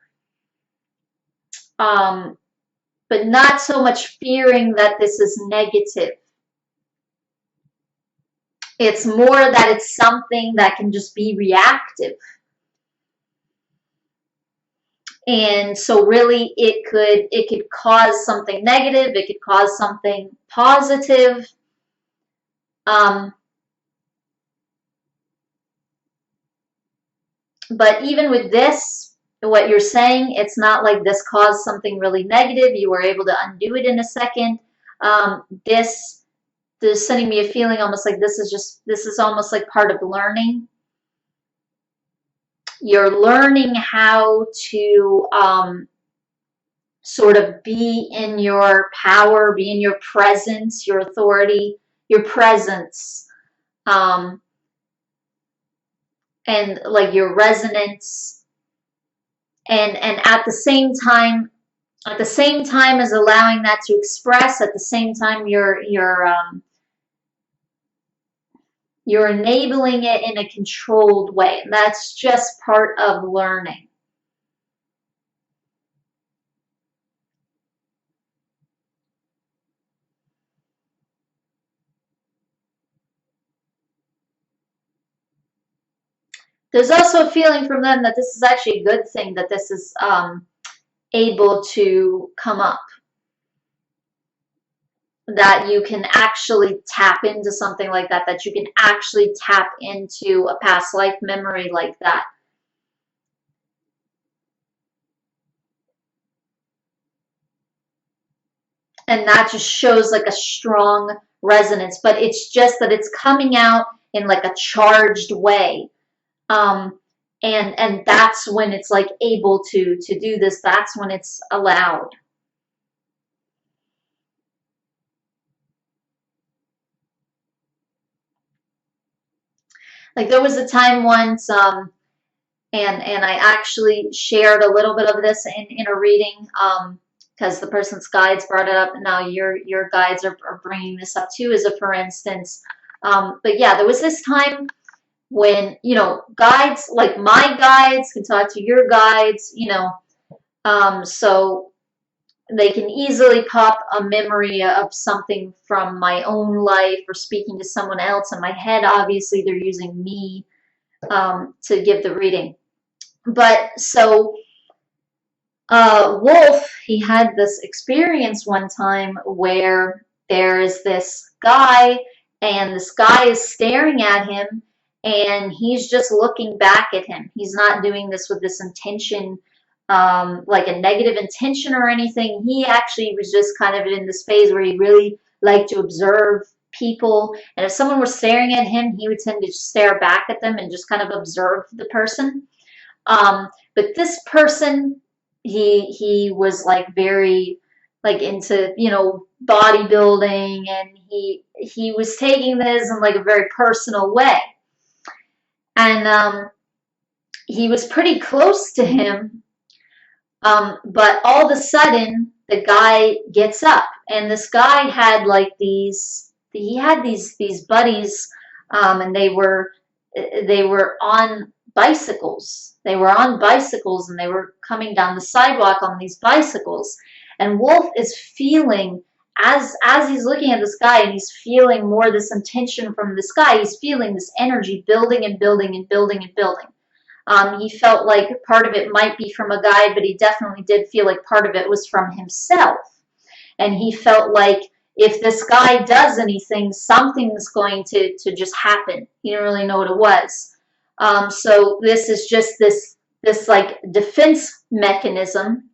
um, but not so much fearing that this is negative. It's more that it's something that can just be reactive. And so really it could cause something negative, it could cause something positive. Um, but even with this, what you're saying, it's not like this caused something really negative. You were able to undo it in a second. This is sending me a feeling almost like this is almost like part of learning. You're learning how to sort of be in your power, be in your presence, your authority, your presence, um, and like your resonance, and at the same time as allowing that to express, at the same time you're enabling it in a controlled way. And that's just part of learning. There's also a feeling from them that this is actually a good thing, that this is able to come up, that you can actually tap into something like that, that you can actually tap into a past life memory like that. And that just shows like a strong resonance, but it's just that it's coming out in like a charged way. Um, and that's when it's like able to do this. That's when it's allowed. Like there was a time once, and I actually shared a little bit of this in a reading, because the person's guides brought it up, and now your guides are bringing this up too, as a for instance. But yeah, there was this time when guides, like my guides can talk to your guides, so they can easily pop a memory of something from my own life or speaking to someone else in my head. Obviously, they're using me to give the reading. But so Wolf, he had this experience one time where there is this guy, and this guy is staring at him, and he's just looking back at him. He's not doing this with this intention, like a negative intention or anything. He actually was just kind of in this phase where he really liked to observe people. And if someone was staring at him, he would tend to stare back at them and just kind of observe the person. But this person, he was like very like into, bodybuilding, and he was taking this in like a very personal way. And he was pretty close to him, but all of a sudden the guy gets up, and this guy had like these buddies, and they were on bicycles. They were on bicycles, and they were coming down the sidewalk on these bicycles. And Wolf is feeling, as he's looking at this guy, and he's feeling more this intention from this guy. He's feeling this energy building and building and building and building. He felt like part of it might be from a guide, but he definitely did feel like part of it was from himself. And he felt like if this guy does anything, something's going to just happen. He didn't really know what it was. So this is just this like defense mechanism,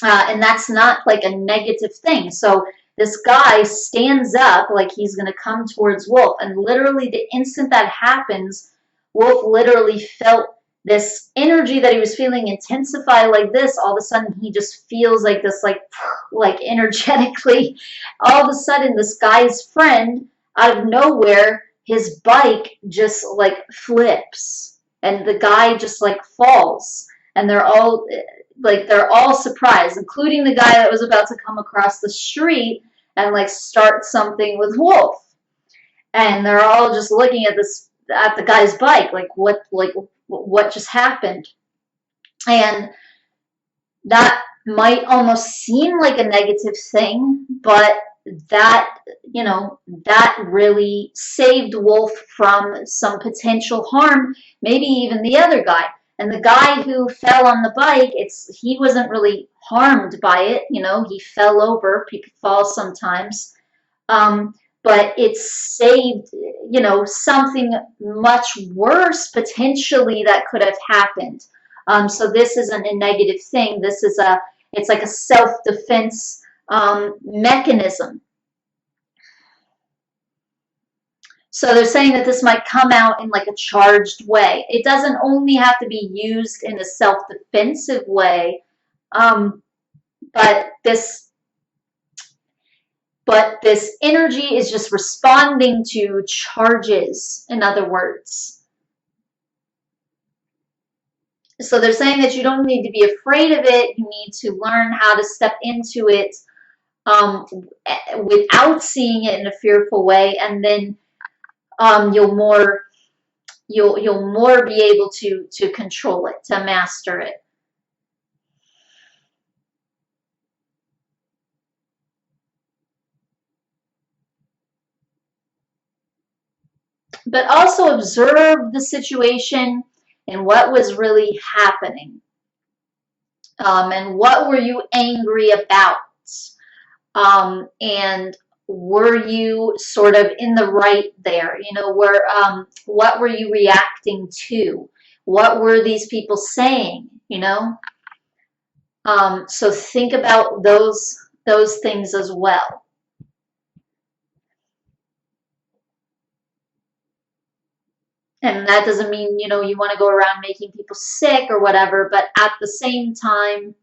and that's not like a negative thing. So this guy stands up like he's going to come towards Wolf, and literally the instant that happens, Wolf literally felt this energy that he was feeling intensify like this. All of a sudden he just feels like this, like energetically, all of a sudden this guy's friend, out of nowhere, his bike just like flips, and the guy just like falls, and they're all surprised, including the guy that was about to come across the street and like start something with Wolf. And they're all just looking at the guy's bike, like what just happened. And that might almost seem like a negative thing, but that that really saved Wolf from some potential harm, maybe even the other guy. And the guy who fell on the bike, he wasn't really harmed by it. He fell over. People fall sometimes. But it saved, something much worse potentially that could have happened. So this isn't a negative thing. It's like a self-defense mechanism. So they're saying that this might come out in like a charged way. It doesn't only have to be used in a self-defensive way, but this energy is just responding to charges, in other words. So they're saying that you don't need to be afraid of it. You need to learn how to step into it without seeing it in a fearful way, and then you'll more be able to control it, to master it. But also observe the situation and what was really happening. And what were you angry about? And were you sort of in the right there? What were you reacting to? What were these people saying? So think about those things as well. And that doesn't mean, you want to go around making people sick or whatever, but at the same time,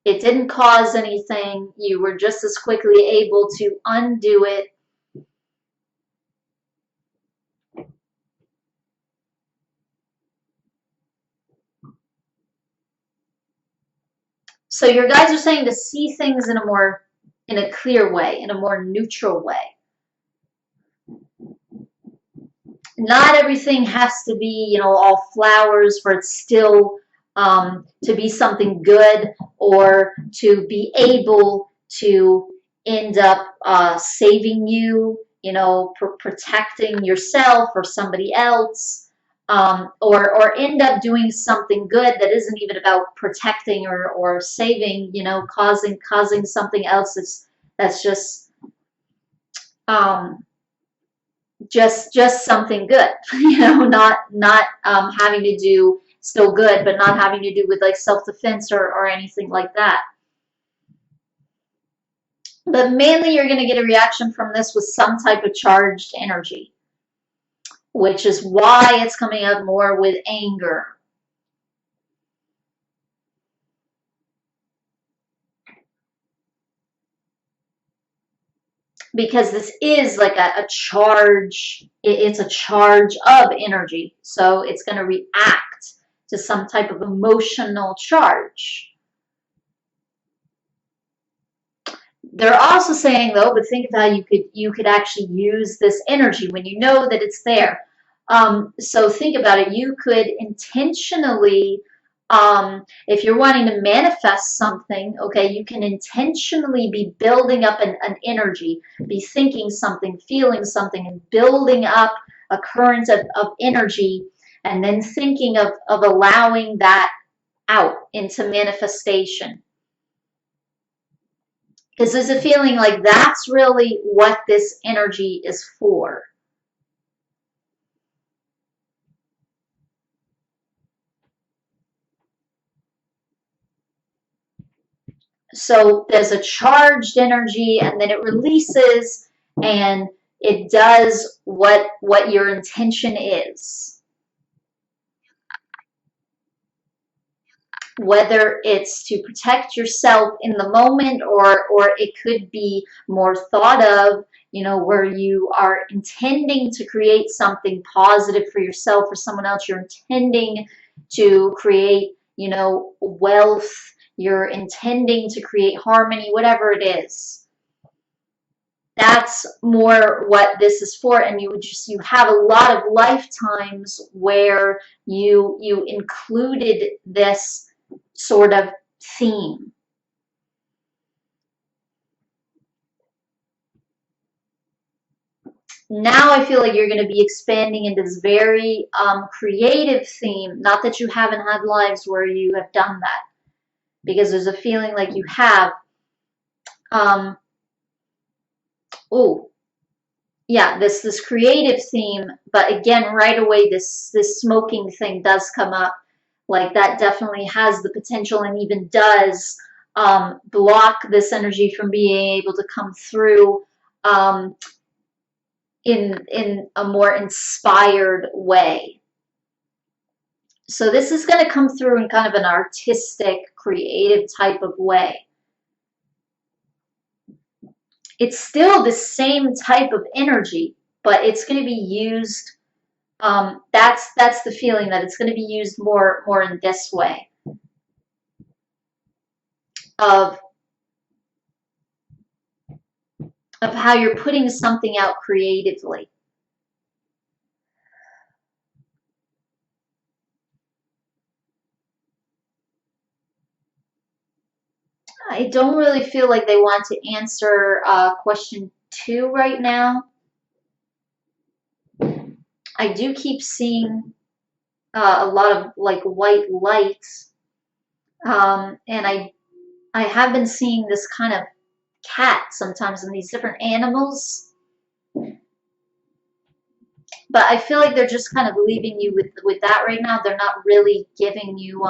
it didn't cause anything. You were just as quickly able to undo it. So your guides are saying to see things in a clear way, in a more neutral way. Not everything has to be, all flowers for it still to be something good, or to be able to end up saving you, protecting yourself or somebody else, or end up doing something good that isn't even about protecting or saving, causing something else that's just just something good, you know, not having to do, still good, but not having to do with like self-defense or anything like that. But mainly you're going to get a reaction from this with some type of charged energy, which is why it's coming up more with anger. Because this is like a charge, it's a charge of energy. So it's going to react to some type of emotional charge. They're also saying though, but think of how you could actually use this energy when you know that it's there. So think about it. You could intentionally, if you're wanting to manifest something, okay, you can intentionally be building up an energy, be thinking something, feeling something, and building up a current of energy, and then thinking of allowing that out into manifestation. Because there's a feeling like that's really what this energy is for. So there's a charged energy and then it releases and it does what your intention is. Whether it's to protect yourself in the moment or it could be more thought of, you know, where you are intending to create something positive for yourself or someone else. You're intending to create, you know, wealth. You're intending to create harmony, whatever it is. That's more what this is for. And you have a lot of lifetimes where you included this sort of theme. Now I feel like you're going to be expanding into this very creative theme. Not that you haven't had lives where you have done that, because there's a feeling like you have. Um, oh, yeah, this creative theme. But again, right away, this smoking thing does come up. Like that definitely has the potential and even does block this energy from being able to come through. In a more inspired way. So this is going to come through in kind of an artistic, creative type of way. It's still the same type of energy, but it's going to be used. That's the feeling that it's going to be used more in this way of how you're putting something out creatively. I don't really feel like they want to answer question 2 right now. I do keep seeing a lot of like white lights, and I have been seeing this kind of cat sometimes in these different animals, but I feel like they're just kind of leaving you with that right now. They're not really giving you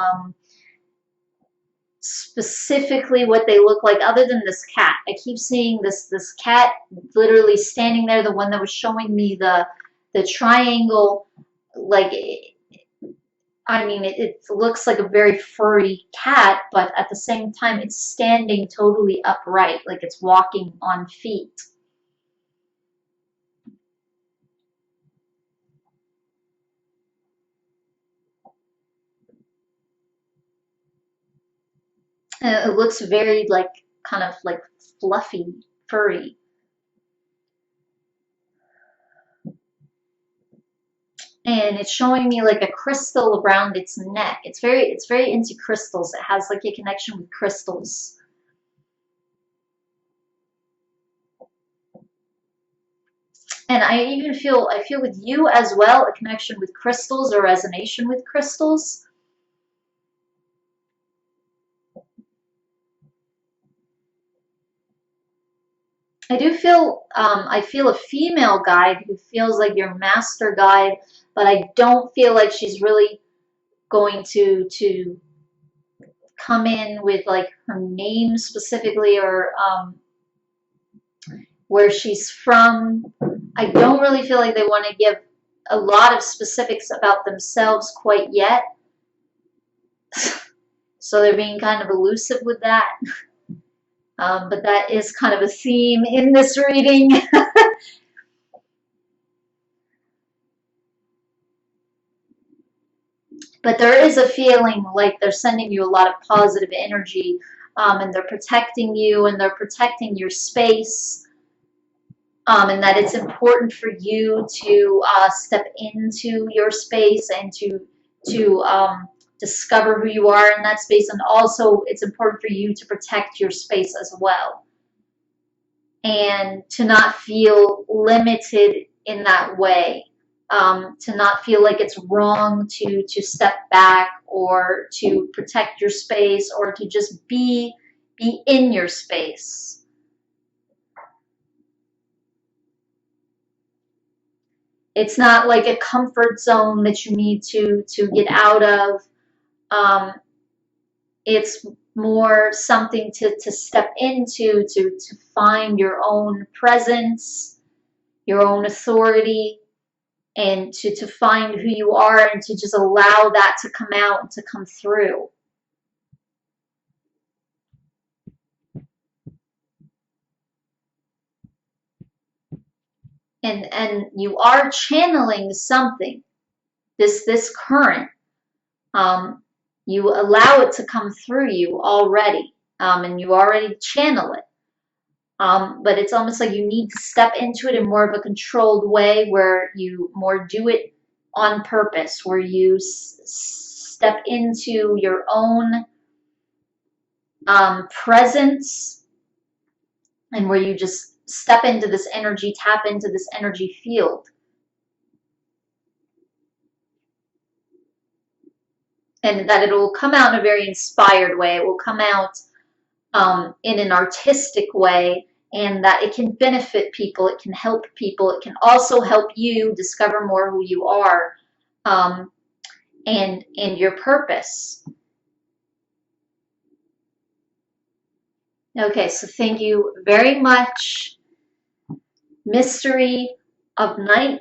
specifically what they look like other than this cat. I keep seeing this cat literally standing there, the one that was showing me the triangle, like I mean, it looks like a very furry cat, but at the same time, it's standing totally upright, like it's walking on feet. And it looks very like kind of like fluffy, furry. And it's showing me like a crystal around its neck. It's very into crystals. It has like a connection with crystals. And I feel with you as well a connection with crystals or resonation with crystals. I do feel, I feel a female guide who feels like your master guide, but I don't feel like she's really going to come in with like her name specifically, or where she's from. I don't really feel like they want to give a lot of specifics about themselves quite yet. So they're being kind of elusive with that. But that is kind of a theme in this reading. But there is a feeling like they're sending you a lot of positive energy, and they're protecting you, and they're protecting your space, and that it's important for you to step into your space and to discover who you are in that space. And also it's important for you to protect your space as well, and to not feel limited in that way, to not feel like it's wrong to step back or to protect your space or to just be in your space. It's not like a comfort zone that you need to get out of. Um, it's more something to step into, to find your own presence, your own authority, and to find who you are, and to just allow that to come out and to come through. And you are channeling something, this current. Um, you allow it to come through you already, and you already channel it. But it's almost like you need to step into it in more of a controlled way, where you more do it on purpose, where you step into your own presence, and where you just step into this energy, tap into this energy field. And that it will come out in a very inspired way. It will come out in an artistic way, and that it can benefit people, it can help people, it can also help you discover more who you are, and your purpose. Okay, so thank you very much, Mystery of Night,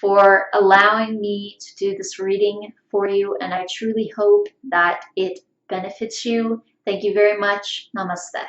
for allowing me to do this reading for you, and I truly hope that it benefits you. Thank you very much. Namaste.